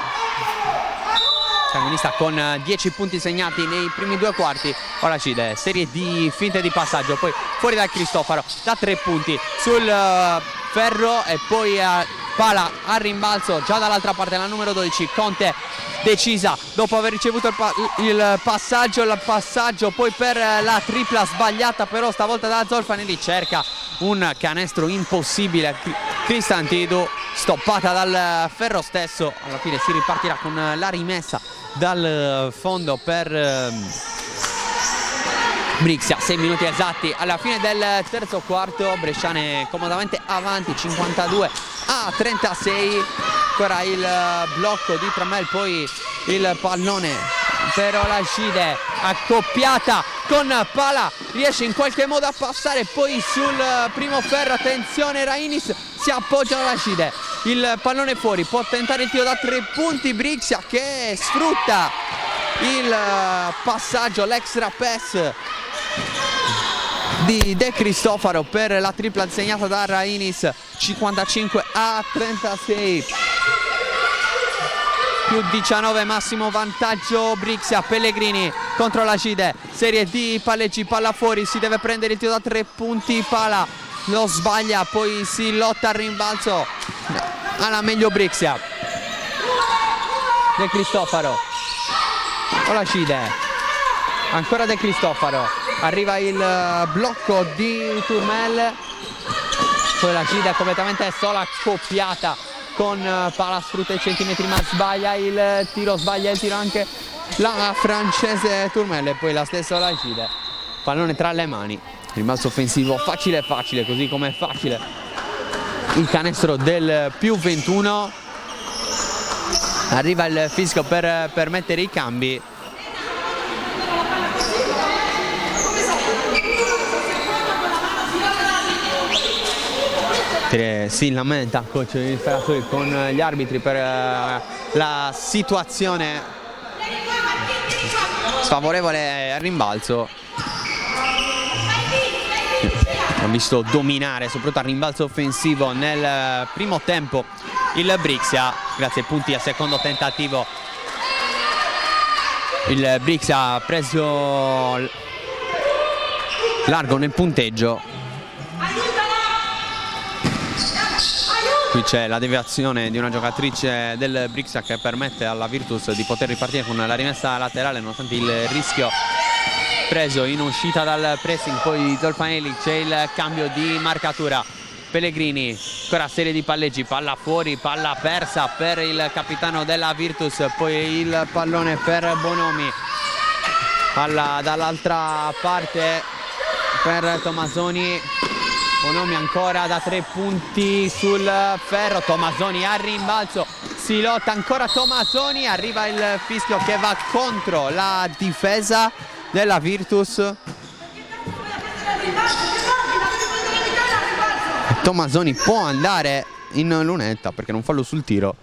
protagonista con 10 punti segnati nei primi 2 quarti. Olacide, serie di finte di passaggio, poi fuori da Cristofaro da 3 punti sul ferro e poi Pala al rimbalzo già dall'altra parte, la numero 12 Conte, decisa dopo aver ricevuto il passaggio poi per la tripla sbagliata però stavolta da Zolfanelli, cerca un canestro impossibile Cristantidou, stoppata dal ferro stesso. Alla fine si ripartirà con la rimessa dal fondo per Brixia. 6 minuti esatti alla fine del terzo quarto, bresciane comodamente avanti 52-36. Ancora il blocco di Tramel, poi il pallone per Olacide, accoppiata con Pala, riesce in qualche modo a passare poi sul primo ferro, attenzione Rainis, si appoggia Olacide, il pallone fuori, può tentare il tiro da 3 punti Brixia che sfrutta il passaggio, l'extra pass di De Cristofaro per la tripla segnata da Rainis. 55-36, più 19, massimo vantaggio Brixia. Pellegrini contro Olacide, serie di palleggi, palla fuori, si deve prendere il tiro da 3 punti, Pala lo sbaglia, poi si lotta al rimbalzo, alla meglio Brixia. De Cristofaro, Olacide, ancora De Cristofaro, arriva il blocco di Turmel, poi Olacide completamente sola, accoppiata con Pala, sfrutta i centimetri ma sbaglia il tiro anche la francese Turmel e poi la stessa Olacide, pallone tra le mani, rimbalzo offensivo facile così come è facile il canestro del più 21. Arriva il fischio per permettere i cambi. Si lamenta coach con gli arbitri per la situazione sfavorevole al rimbalzo. Ha visto dominare soprattutto al rimbalzo offensivo nel primo tempo il Brixia, grazie ai punti al secondo tentativo. Il Brixia ha preso largo nel punteggio. Qui c'è la deviazione di una giocatrice del Brixia che permette alla Virtus di poter ripartire con la rimessa laterale nonostante il rischio preso in uscita dal pressing. Poi Zolfanelli, c'è il cambio di marcatura. Pellegrini, ancora serie di palleggi, palla fuori, palla persa per il capitano della Virtus, poi il pallone per Bonomi, palla dall'altra parte per Tomasoni. Bonomi ancora da 3 punti sul ferro, Tomasoni al rimbalzo, si lotta ancora Tomasoni, arriva il fischio che va contro la difesa della Virtus. Tomasoni può andare in lunetta perché non fallo sul tiro.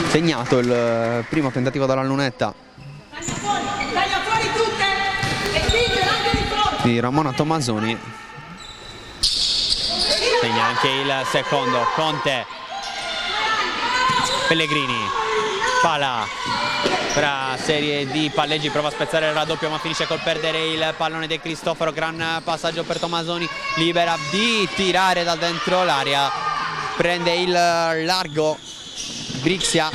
Segnato il primo tentativo dalla lunetta di Ramona Tomasoni, segna anche il secondo. Conte, Pellegrini, Pala, tra serie di palleggi, prova a spezzare il raddoppio ma finisce col perdere il pallone De Cristofaro. Gran passaggio per Tomasoni, libera di tirare da dentro l'area. prende il largo Brixia,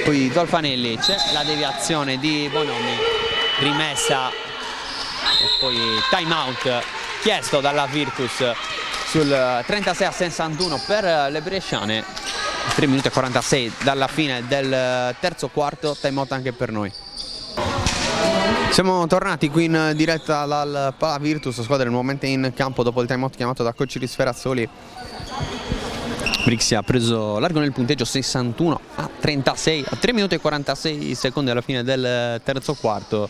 poi Zolfanelli, c'è la deviazione di Bonomi, rimessa e poi time out chiesto dalla Virtus sul 36-61 per le bresciane. 3 minuti e 46 dalla fine del terzo quarto, time out anche per noi. Siamo tornati qui in diretta dal Pala Virtus, squadra nuovamente in campo dopo il time out chiamato da coach Sferazzoli. Brixia ha preso largo nel punteggio 61-36 a 3 minuti e 46 secondi alla fine del terzo quarto.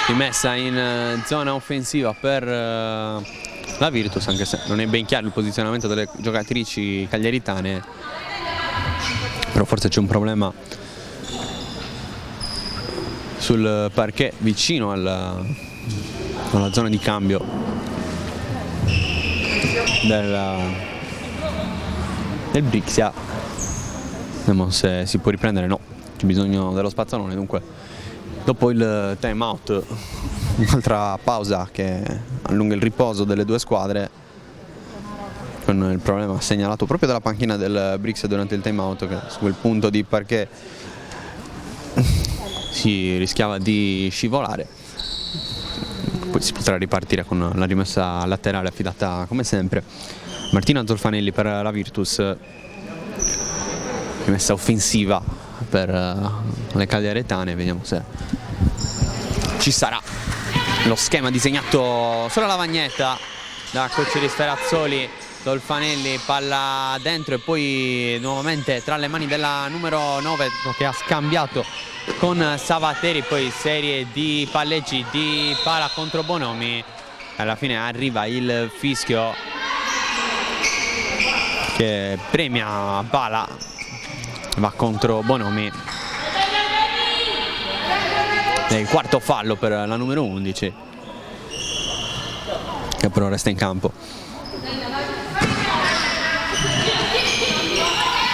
Rimessa in zona offensiva per la Virtus, anche se non è ben chiaro il posizionamento delle giocatrici cagliaritane, però forse c'è un problema sul parquet vicino alla zona di cambio del Brixia. Vediamo se si può riprendere. No, c'è bisogno dello spazzolone. Dunque dopo il time out un'altra pausa che allunga il riposo delle due squadre, con il problema segnalato proprio dalla panchina del Brixia durante il time out, che su quel punto di parquet si rischiava di scivolare. Poi si potrà ripartire con la rimessa laterale affidata come sempre Martina Zolfanelli per la Virtus, rimessa offensiva per le cagliaretane. Vediamo se ci sarà lo schema disegnato sulla lavagnetta da coach Sferazzoli. Zolfanelli, palla dentro e poi nuovamente tra le mani della numero 9 che ha scambiato con Savateri, poi serie di palleggi di Pala contro Bonomi. Alla fine arriva il fischio che premia Pala, va contro Bonomi. È il quarto fallo per la numero 11, che però resta in campo.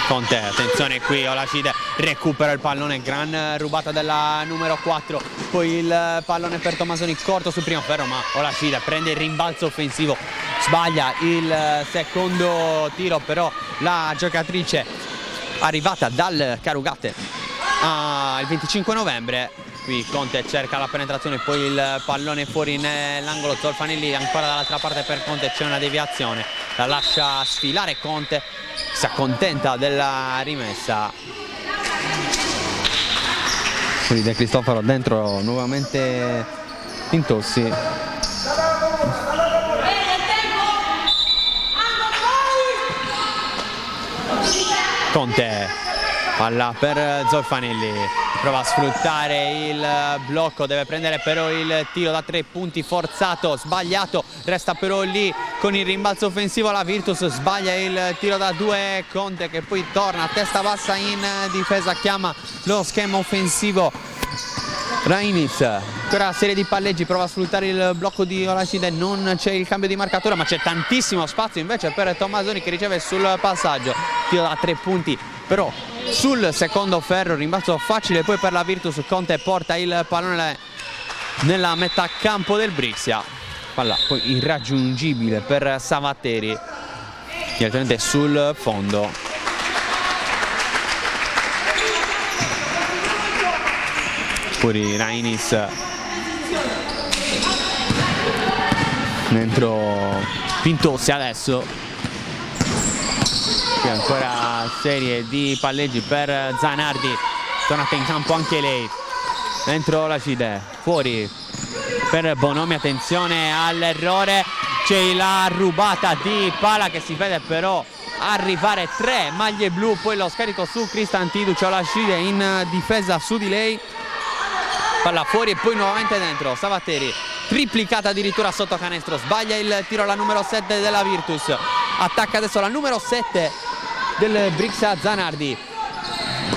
Conte, attenzione qui, Olacide recupera il pallone, gran rubata della numero 4, poi il pallone per Tommasoni corto sul primo ferro, ma Olacide prende il rimbalzo offensivo, sbaglia il secondo tiro, però la giocatrice arrivata dal Carugate il 25 novembre, qui Conte cerca la penetrazione, poi il pallone fuori nell'angolo, Zolfanelli ancora dall'altra parte per Conte, c'è una deviazione, la lascia sfilare Conte, si accontenta della rimessa. Poi De Cristofaro dentro nuovamente Intossi. Conte, palla per Zolfanelli, prova a sfruttare il blocco, deve prendere però il tiro da 3 punti forzato, sbagliato, resta però lì con il rimbalzo offensivo la Virtus, sbaglia il tiro da 2 Conte, che poi torna a testa bassa in difesa, chiama lo schema offensivo Rainis, ancora una serie di palleggi, prova a sfruttare il blocco di Olacide, non c'è il cambio di marcatura ma c'è tantissimo spazio invece per Tommasoni che riceve sul passaggio, tiro da 3 punti però sul secondo ferro, rimbalzo facile poi per la Virtus, Conte porta il pallone nella metà campo del Brixia, palla poi irraggiungibile per Savateri, direttamente sul fondo. Fuori Rainis, dentro Pintossi adesso, qui ancora serie di palleggi per Zanardi, tornata in campo anche lei, dentro Olacide, fuori per Bonomi, attenzione all'errore, c'è la rubata di Pala che si vede però arrivare 3 maglie blu, poi lo scarico su Cristantidu, c'è Olacide in difesa su di lei, palla fuori e poi nuovamente dentro, Savateri, triplicata addirittura sotto canestro, sbaglia il tiro alla numero 7 della Virtus, attacca adesso la numero 7 del Brixia Zanardi,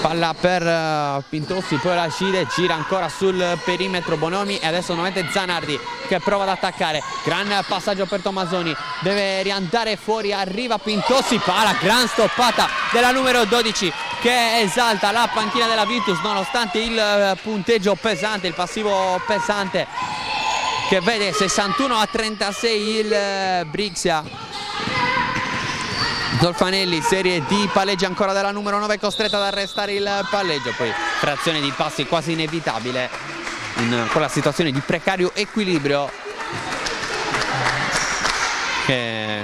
Palla per Pintossi, poi Lacide gira ancora sul perimetro Bonomi e adesso nuovamente Zanardi che prova ad attaccare. Gran passaggio per Tommasoni, deve riandare fuori, arriva Pintossi, palla, gran stoppata della numero 12 che esalta la panchina della Virtus nonostante il punteggio pesante, il passivo pesante che vede 61-36 il Brixia. Zolfanelli, serie di palleggi ancora della numero 9 costretta ad arrestare il palleggio, poi frazione di passi quasi inevitabile in quella situazione di precario equilibrio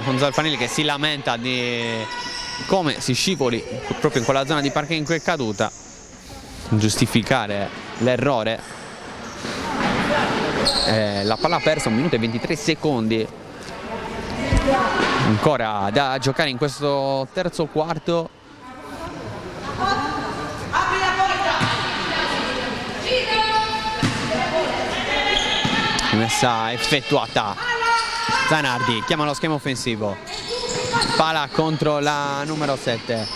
con Zolfanelli che si lamenta di come si scivoli proprio in quella zona di parcheggio in cui è caduta, giustificare l'errore. La palla persa, 1 minuto e 23 secondi ancora da giocare in questo terzo quarto. Messa effettuata, Zanardi chiama lo schema offensivo, palla contro la numero 7,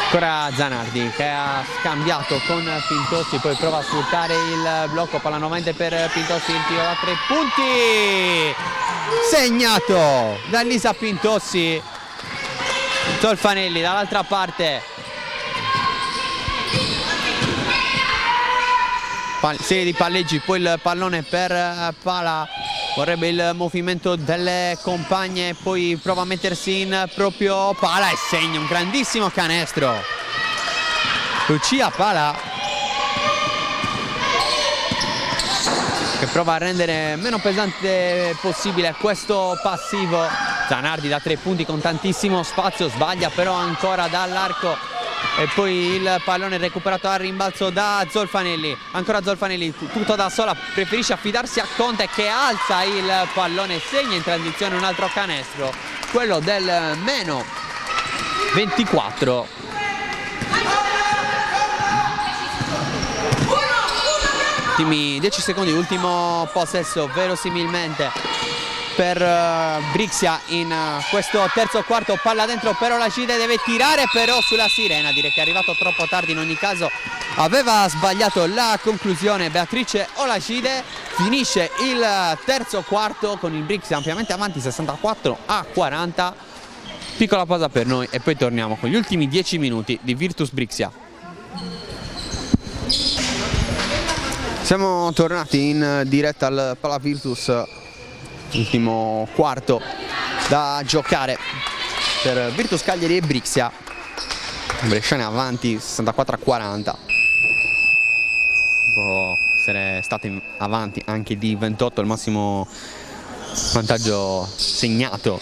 ancora Zanardi che ha scambiato con Pintossi, poi prova a sfruttare il blocco, palla nuovamente per Pintossi, il tiro da 3 punti segnato da Lisa Pintossi. Zolfanelli dall'altra parte, serie di palleggi, poi il pallone per Pala, vorrebbe il movimento delle compagne, poi prova a mettersi in proprio Pala e segna un grandissimo canestro. Lucia Pala che prova a rendere meno pesante possibile questo passivo. Zanardi da 3 punti con tantissimo spazio, sbaglia però ancora dall'arco e poi il pallone recuperato al rimbalzo da Zolfanelli, ancora Zolfanelli tutto da sola, preferisce affidarsi a Conte che alza il pallone, segna in transizione un altro canestro, quello del meno 24. Ultimi 10 secondi, ultimo possesso verosimilmente per Brixia in questo terzo quarto, palla dentro per Olacide, deve tirare però sulla sirena, direi che è arrivato troppo tardi, in ogni caso aveva sbagliato la conclusione Beatrice Olacide. Finisce il terzo quarto con il Brixia ampiamente avanti 64-40, piccola pausa per noi e poi torniamo con gli ultimi 10 minuti di Virtus Brixia. Siamo tornati in diretta al Pala Virtus, ultimo quarto da giocare per Virtus Cagliari e Brixia. Bresciane avanti 64-40, può essere state avanti anche di 28, il massimo vantaggio segnato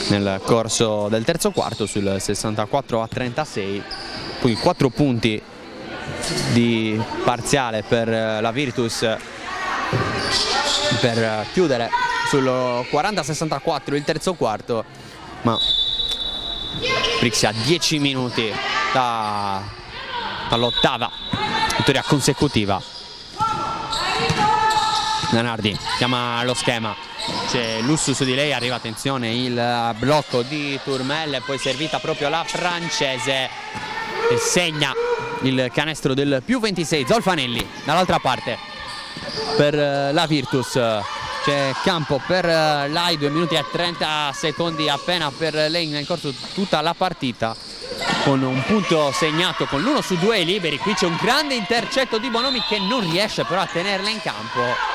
nel corso del terzo quarto sul 64-36, poi 4 punti di parziale per la Virtus per chiudere sul 40-64 il terzo quarto, ma Brixia ha 10 minuti dall'ottava vittoria consecutiva. Zanardi chiama lo schema, c'è Lussu su di lei, arriva, attenzione, il blocco di Turmelle, poi servita proprio la francese e segna il canestro del più 26. Zolfanelli dall'altra parte per la Virtus, c'è campo per lei, 2 minuti e 30 secondi appena per lei nel corso di tutta la partita, con un punto segnato con l'1 su 2 liberi. Qui c'è un grande intercetto di Bonomi che non riesce però a tenerla in campo.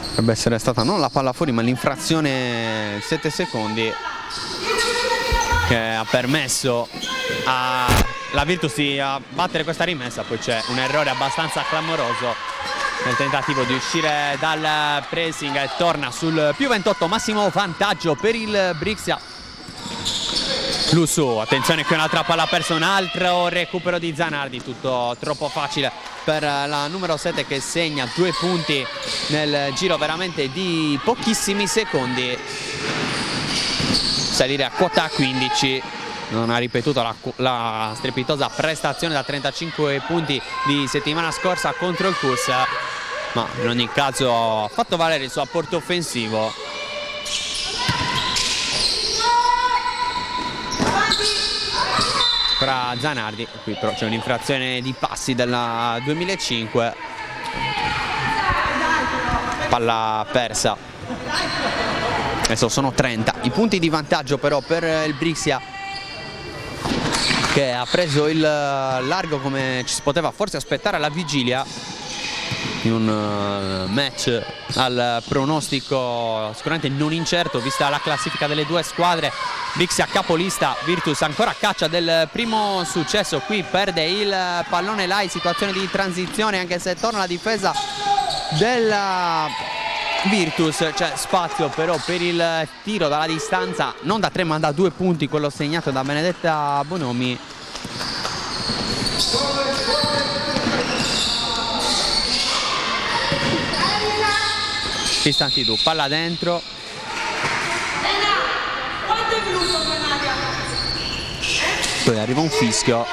Dovrebbe essere stata non la palla fuori ma l'infrazione 7 secondi che ha permesso alla Virtus di battere questa rimessa. Poi c'è un errore abbastanza clamoroso nel tentativo di uscire dal pressing e torna sul più 28, massimo vantaggio per il Brixia. Lusso, attenzione qui un'altra palla persa, un altro recupero di Zanardi, tutto troppo facile per la numero 7 che segna 2 punti nel giro veramente di pochissimi secondi. Salire a quota 15, non ha ripetuto la strepitosa prestazione da 35 punti di settimana scorsa contro il Kurs, ma in ogni caso ha fatto valere il suo apporto offensivo. Fra Zanardi, qui però c'è un'infrazione di passi della 2005, palla persa. Adesso sono 30 i punti di vantaggio però per il Brixia, che ha preso il largo come ci si poteva forse aspettare alla vigilia in un match al pronostico sicuramente non incerto vista la classifica delle due squadre. Brixia capolista, Virtus ancora a caccia del primo successo, qui perde il pallone là in situazione di transizione, anche se torna la difesa della Virtus. C'è spazio però per il tiro dalla distanza, non da 3 ma da 2 punti, quello segnato da Benedetta Bonomi. Cristantidou, palla dentro. Poi arriva un fischio,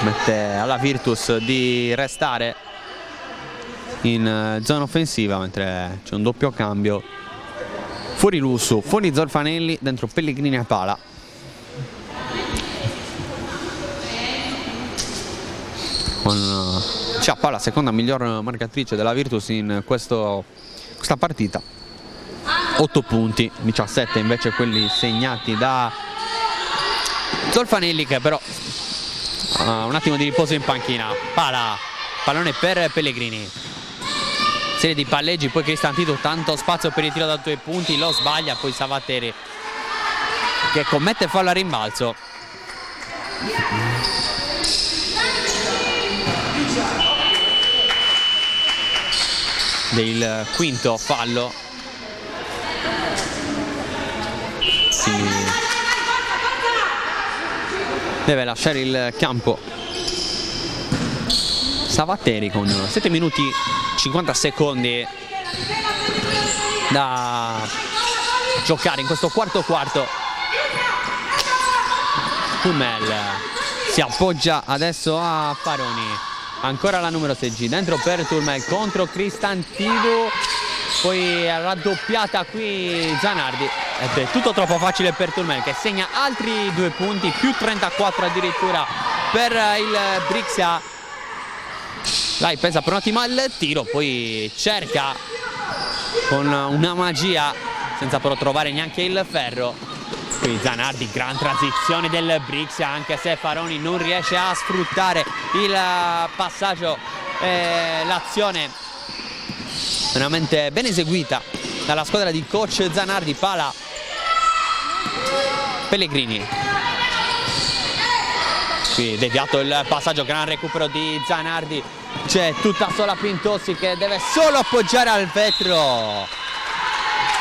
mette alla Virtus di restare in zona offensiva mentre c'è un doppio cambio. Fuori Lusso, fuori Zolfanelli, dentro Pellegrini e Pala. Con Ciappa, la seconda miglior marcatrice della Virtus in questa partita. 8 punti, 17 invece quelli segnati da Zolfanelli, che però ha un attimo di riposo in panchina. Pala, pallone per Pellegrini. Serie di palleggi, poi Cristantidou, tanto spazio per il tiro da 2 punti, lo sbaglia, poi Savatteri che commette fallo a rimbalzo. Del quinto fallo. Quindi deve lasciare il campo Savatteri con 7 minuti 50 secondi da giocare in questo quarto. Turmel si appoggia adesso a Faroni, ancora la numero 6G dentro per Turmel contro Cristantidou, poi raddoppiata qui Zanardi ed è tutto troppo facile per Turmel, che segna altri 2 punti, più 34 addirittura per il Brixia. Dai, pensa per un attimo al tiro, poi cerca con una magia senza però trovare neanche il ferro. Qui Zanardi, gran transizione del Brixia, anche se Faroni non riesce a sfruttare il passaggio, l'azione veramente ben eseguita dalla squadra di coach Zanardi. Pala, Pellegrini, qui deviato il passaggio, gran recupero di Zanardi, c'è tutta sola Pintossi che deve solo appoggiare al vetro.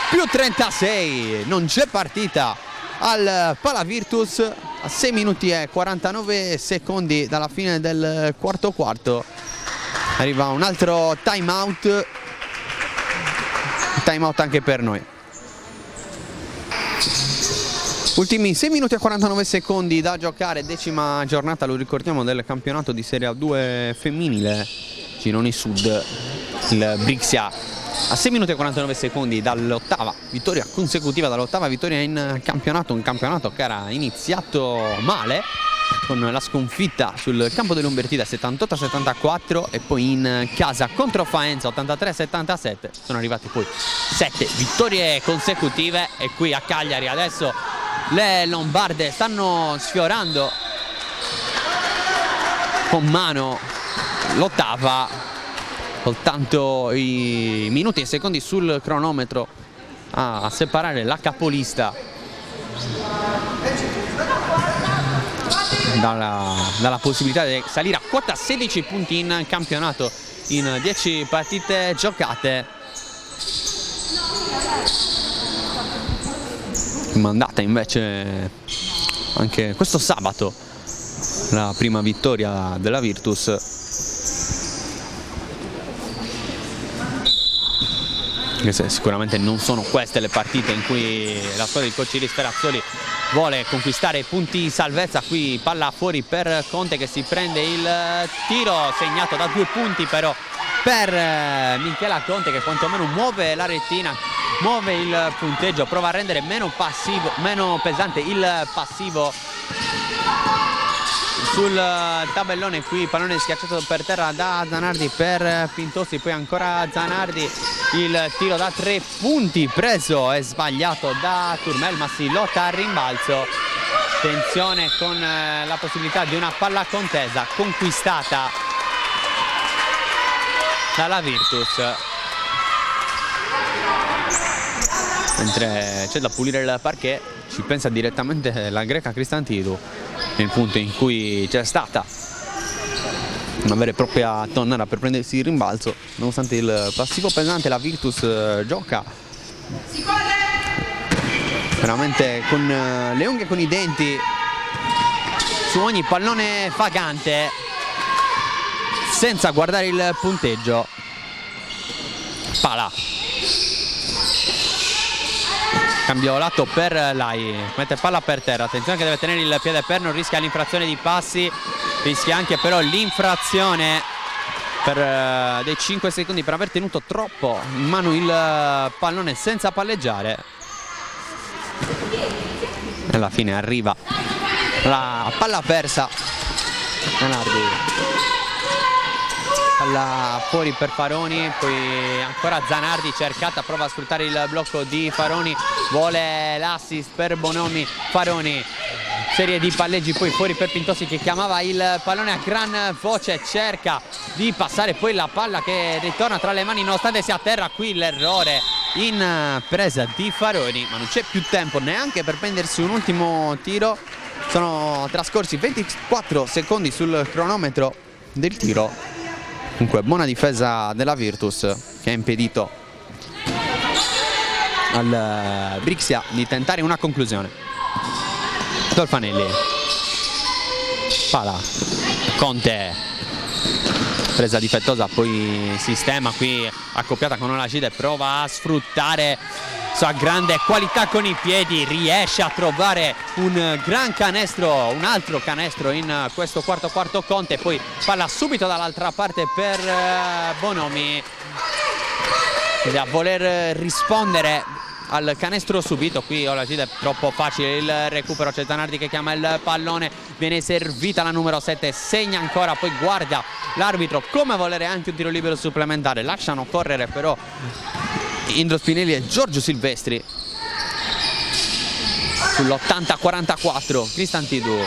Più 36, non c'è partita al Pala Virtus a 6 minuti e 49 secondi dalla fine del quarto. Arriva un altro time out anche per noi. Ultimi 6 minuti e 49 secondi da giocare, 10ª giornata, lo ricordiamo, del campionato di Serie A2 femminile Gironi Sud. Il Brixia a 6 minuti e 49 secondi dall'8ª vittoria consecutiva, dall'8ª vittoria in campionato, un campionato che era iniziato male con la sconfitta sul campo dell'Umbertida 78-74 e poi in casa contro Faenza 83-77. Sono arrivate poi 7 vittorie consecutive e qui a Cagliari adesso le lombarde stanno sfiorando con mano l'8ª, soltanto i minuti e secondi sul cronometro a separare la capolista dalla possibilità di salire a quota 16 punti in campionato in 10 partite giocate. mandata invece anche questo sabato la prima vittoria della Virtus. Anche se sicuramente non sono queste le partite in cui la squadra di coach Iris Ferrazzoli vuole conquistare punti in salvezza. Qui palla fuori per Conte che si prende il tiro, segnato da 2 punti però per Michela Conte, che quantomeno muove la rettina, muove il punteggio, prova a rendere meno pesante il passivo sul tabellone. Qui pallone schiacciato per terra da Zanardi per Pintossi, poi ancora Zanardi, il tiro da 3 punti preso e sbagliato da Turmel, ma si lotta al rimbalzo. Attenzione con la possibilità di una palla contesa conquistata dalla Virtus, mentre c'è da pulire il parquet. Ci pensa direttamente la greca Cristantidou nel punto in cui c'è stata una vera e propria tonnara per prendersi il rimbalzo. Nonostante il passivo pesante, la Virtus gioca veramente con le unghie e con i denti su ogni pallone vagante, senza guardare il punteggio. Pala, cambio lato per Lai, mette palla per terra, attenzione che deve tenere il piede per, non rischia l'infrazione di passi, rischia anche però l'infrazione per dei 5 secondi per aver tenuto troppo in mano il pallone senza palleggiare. E alla fine arriva la palla persa. Zanardi, palla fuori per Faroni, poi ancora Zanardi cercata, prova a sfruttare il blocco di Faroni, vuole l'assist per Bonomi. Faroni, serie di palleggi poi fuori per Pintossi che chiamava il pallone a gran voce, cerca di passare poi la palla che ritorna tra le mani nonostante sia a terra. Qui l'errore in presa di Faroni, ma non c'è più tempo neanche per prendersi un ultimo tiro. Sono trascorsi 24 secondi sul cronometro del tiro. Comunque buona difesa della Virtus che ha impedito al Brixia di tentare una conclusione. Dolfanelli, pala, Conte, presa difettosa, poi sistema qui accoppiata con Olajide, prova a sfruttare sua grande qualità con i piedi, riesce a trovare un gran canestro, un altro canestro in questo quarto Conte, poi palla subito dall'altra parte per Bonomi, a voler rispondere al canestro subito. Qui Olajide è troppo facile il recupero, c'è Zanardi che chiama il pallone, viene servita la numero 7, segna ancora, poi guarda l'arbitro come volere anche un tiro libero supplementare, lasciano correre però Indro Spinelli e Giorgio Silvestri. Sull'80-44 Cristantidou,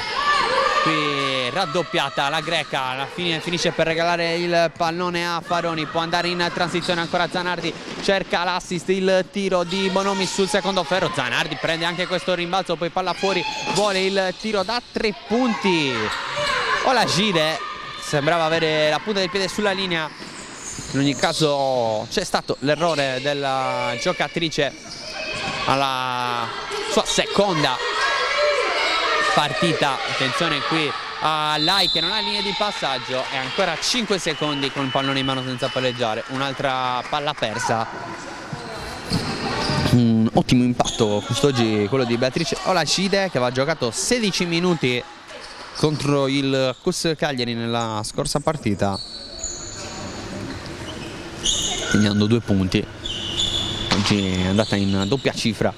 qui raddoppiata la greca, alla fine finisce per regalare il pallone a Faroni, può andare in transizione ancora Zanardi, cerca l'assist, il tiro di Bonomi sul secondo ferro, Zanardi prende anche questo rimbalzo, poi palla fuori, vuole il tiro da 3 punti. Olajide sembrava avere la punta del piede sulla linea, in ogni caso c'è stato l'errore della giocatrice alla sua seconda partita. Attenzione qui a Lai che non ha linee di passaggio e ancora 5 secondi con il pallone in mano senza palleggiare, un'altra palla persa. Un ottimo impatto quest'oggi quello di Beatrice Olajide, che aveva giocato 16 minuti contro il CUS Cagliari nella scorsa partita, segnando 2 punti. Oggi è andata in doppia cifra.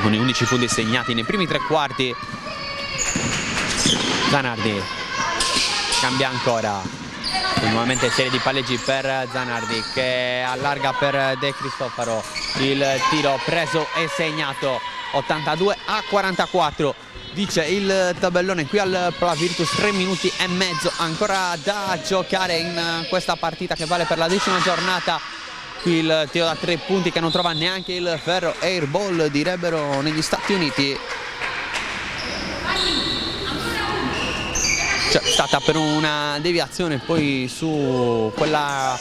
Con 11 punti segnati nei primi 3 quarti. Zanardi cambia ancora, nuovamente serie di palleggi per Zanardi che allarga per De Cristofaro, il tiro preso e segnato. 82-44 dice il tabellone qui al Pala Virtus. 3 minuti e mezzo ancora da giocare in questa partita che vale per la 10ª giornata. Qui il tiro da 3 punti che non trova neanche il ferro, airball direbbero negli Stati Uniti. C'è stata per una deviazione poi su quella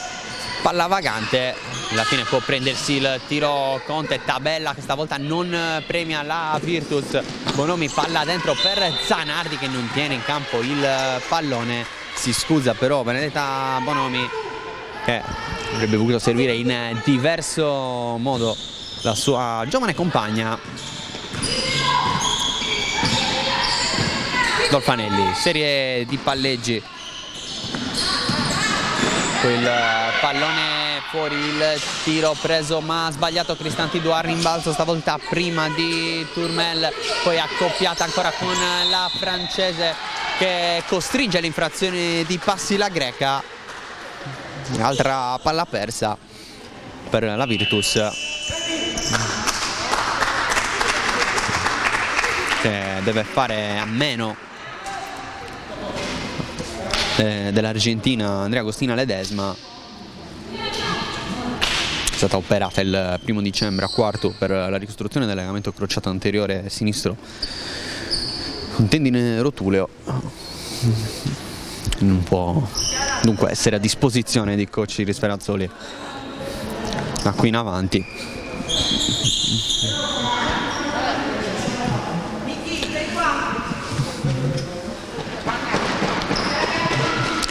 palla vagante alla fine può prendersi il tiro Conte. Tabella che stavolta non premia la Virtus. Bonomi, palla dentro per Zanardi che non tiene in campo il pallone. Si scusa però Benedetta Bonomi, che avrebbe voluto servire in diverso modo la sua giovane compagna. Dolfanelli, serie di palleggi, quel pallone fuori, il tiro preso ma sbagliato Cristantidou a rimbalzo, stavolta prima di Turmel, poi accoppiata ancora con la francese che costringe l'infrazione di passi la greca. Altra palla persa per la Virtus, che deve fare a meno dell'Argentina Andrea Agostina Ledesma. È stata operata il 1° dicembre a quarto per la ricostruzione del legamento crociato anteriore sinistro, un tendine rotuleo. Non può dunque essere a disposizione di coach Risperazzoli da qui in avanti.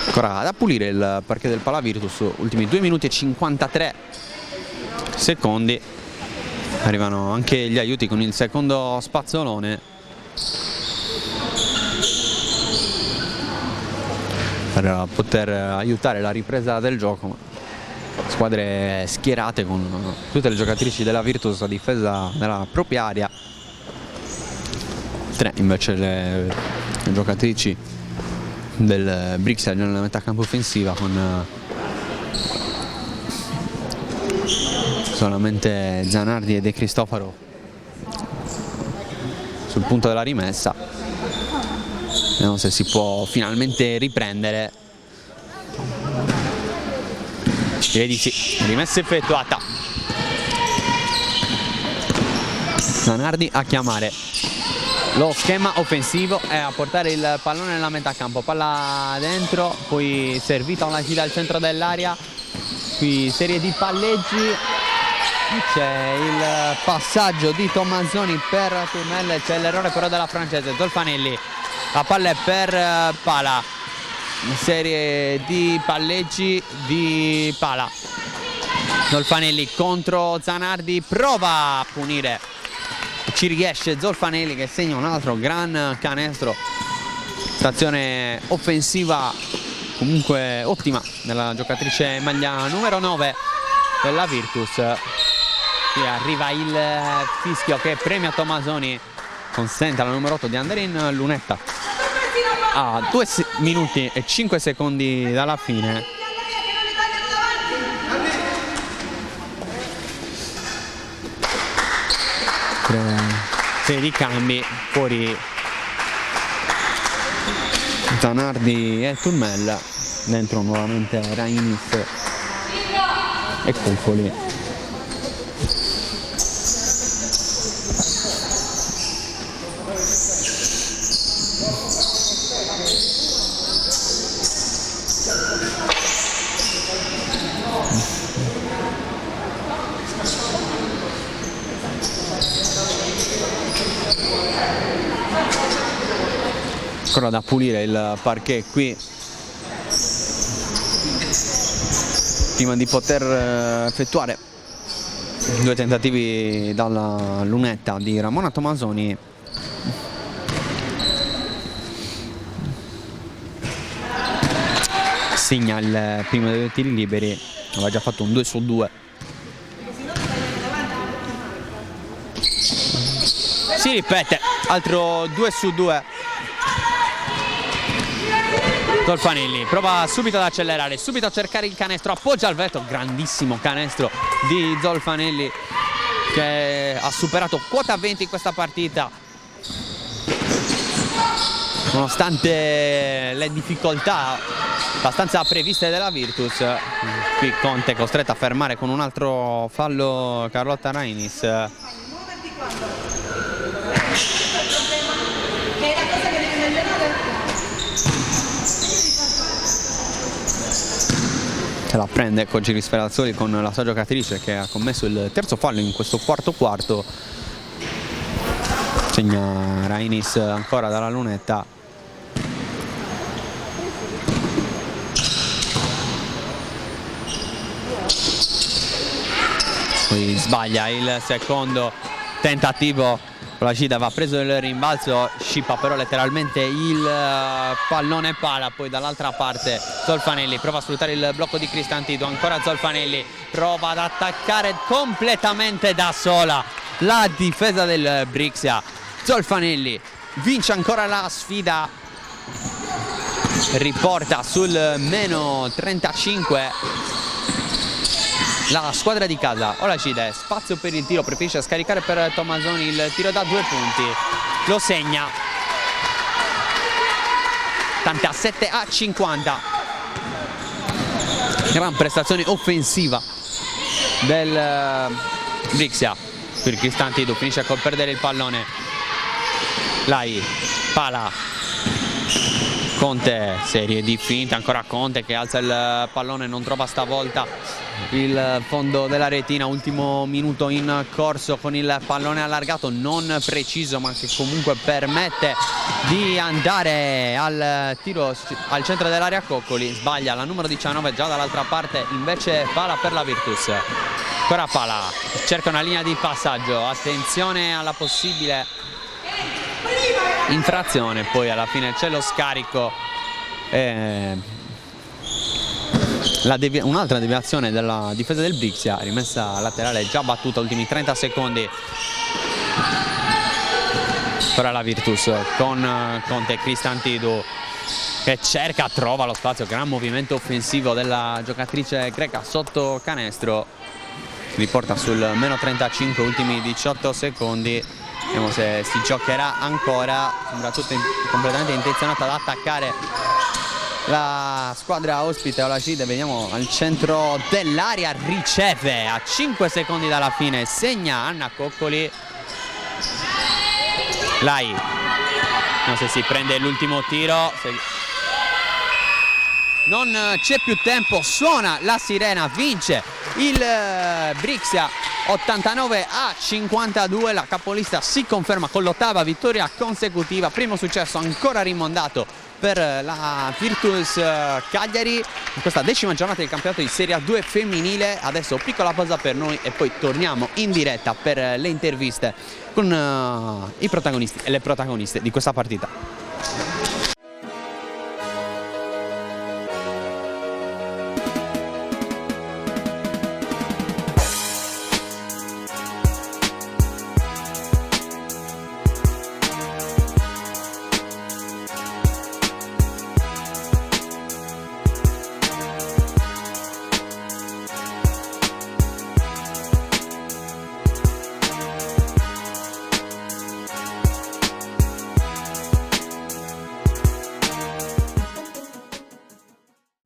Ancora da pulire il parquet del Pala Virtus, ultimi 2 minuti e 53 secondi. Arrivano anche gli aiuti con il secondo spazzolone per poter aiutare la ripresa del gioco. Squadre schierate con tutte le giocatrici della Virtus a difesa della propria area, 3 invece le giocatrici del Brixel nella metà campo offensiva, con solamente Zanardi e De Cristofaro sul punto della rimessa. Vediamo se si può finalmente riprendere. Direi di sì, rimessa effettuata. Zanardi a chiamare lo schema offensivo e a portare il pallone nella metà campo, palla dentro, poi servita una uscita al centro dell'area. Qui serie di palleggi, c'è il passaggio di Tommazzoni per Turmel, c'è l'errore però della francese. Dolfanelli, la palla è per Pala, serie di palleggi di Pala. Dolfanelli contro Zanardi, prova a punire, ci riesce Zolfanelli che segna un altro gran canestro. Stazione offensiva comunque ottima della giocatrice maglia numero 9 della Virtus. Qui arriva il fischio che premia Tommazzoni, consente alla numero 8 di andare in lunetta a 2 minuti e 5 secondi dalla fine. Serie di cambi, fuori Zanardi e Turmel, dentro nuovamente Rainis e Cuffoli. Ancora da pulire il parquet qui prima di poter effettuare 2 tentativi dalla lunetta di Ramona Tommazzoni. Segna il primo dei 2 tiri liberi, aveva già fatto un 2 su 2. Si ripete, altro 2 su 2. Dolfanelli prova subito ad accelerare, subito a cercare il canestro, appoggia al vetro, grandissimo canestro di Dolfanelli che ha superato quota 20 in questa partita. Nonostante le difficoltà abbastanza previste della Virtus, qui Conte è costretta a fermare con un altro fallo Carlotta Rainis. Se la prende Cogiri Sperazzoli con la sua giocatrice che ha commesso il terzo fallo in questo quarto. Segna Rainis ancora dalla lunetta. Poi sbaglia il secondo tentativo. Olajide aveva preso il rimbalzo, scippa però letteralmente il pallone pala. Poi dall'altra parte Zolfanelli prova a sfruttare il blocco di Cristantito, ancora Zolfanelli prova ad attaccare completamente da sola la difesa del Brixia. Zolfanelli vince ancora la sfida, riporta sul meno 35 la squadra di casa. Olajide, spazio per il tiro, preferisce scaricare per Tommasoni, il tiro da 2 punti, lo segna. 87-50. Gran prestazione offensiva del Brixia. Per Cristantito finisce col perdere il pallone. Lai, pala, Conte, serie di finte, ancora Conte che alza il pallone, non trova stavolta il fondo della retina. Ultimo minuto in corso con il pallone allargato, non preciso ma che comunque permette di andare al tiro al centro dell'area. Coccoli sbaglia la numero 19, già dall'altra parte invece pala per la Virtus. Ancora pala, cerca una linea di passaggio, attenzione alla possibile infrazione, poi alla fine c'è lo scarico. Un'altra deviazione della difesa del Brixia, rimessa laterale già battuta, ultimi 30 secondi. Ora la Virtus con Conte, Cristantidou che cerca, trova lo spazio, gran movimento offensivo della giocatrice greca sotto canestro, riporta sul meno 35, ultimi 18 secondi. Vediamo se si giocherà ancora, sembra tutto completamente intenzionata ad attaccare la squadra ospite. Olajide, vediamo al centro dell'area, riceve a 5 secondi dalla fine, segna Anna Coccoli. Lai, non so se si prende l'ultimo tiro, non c'è più tempo, suona la sirena, vince il Brixia 89-52, la capolista si conferma con l'8ª vittoria consecutiva, primo successo ancora rimondato per la Virtus Cagliari in questa 10ª giornata del campionato di Serie A2 femminile. Adesso piccola pausa per noi e poi torniamo in diretta per le interviste con i protagonisti e le protagoniste di questa partita.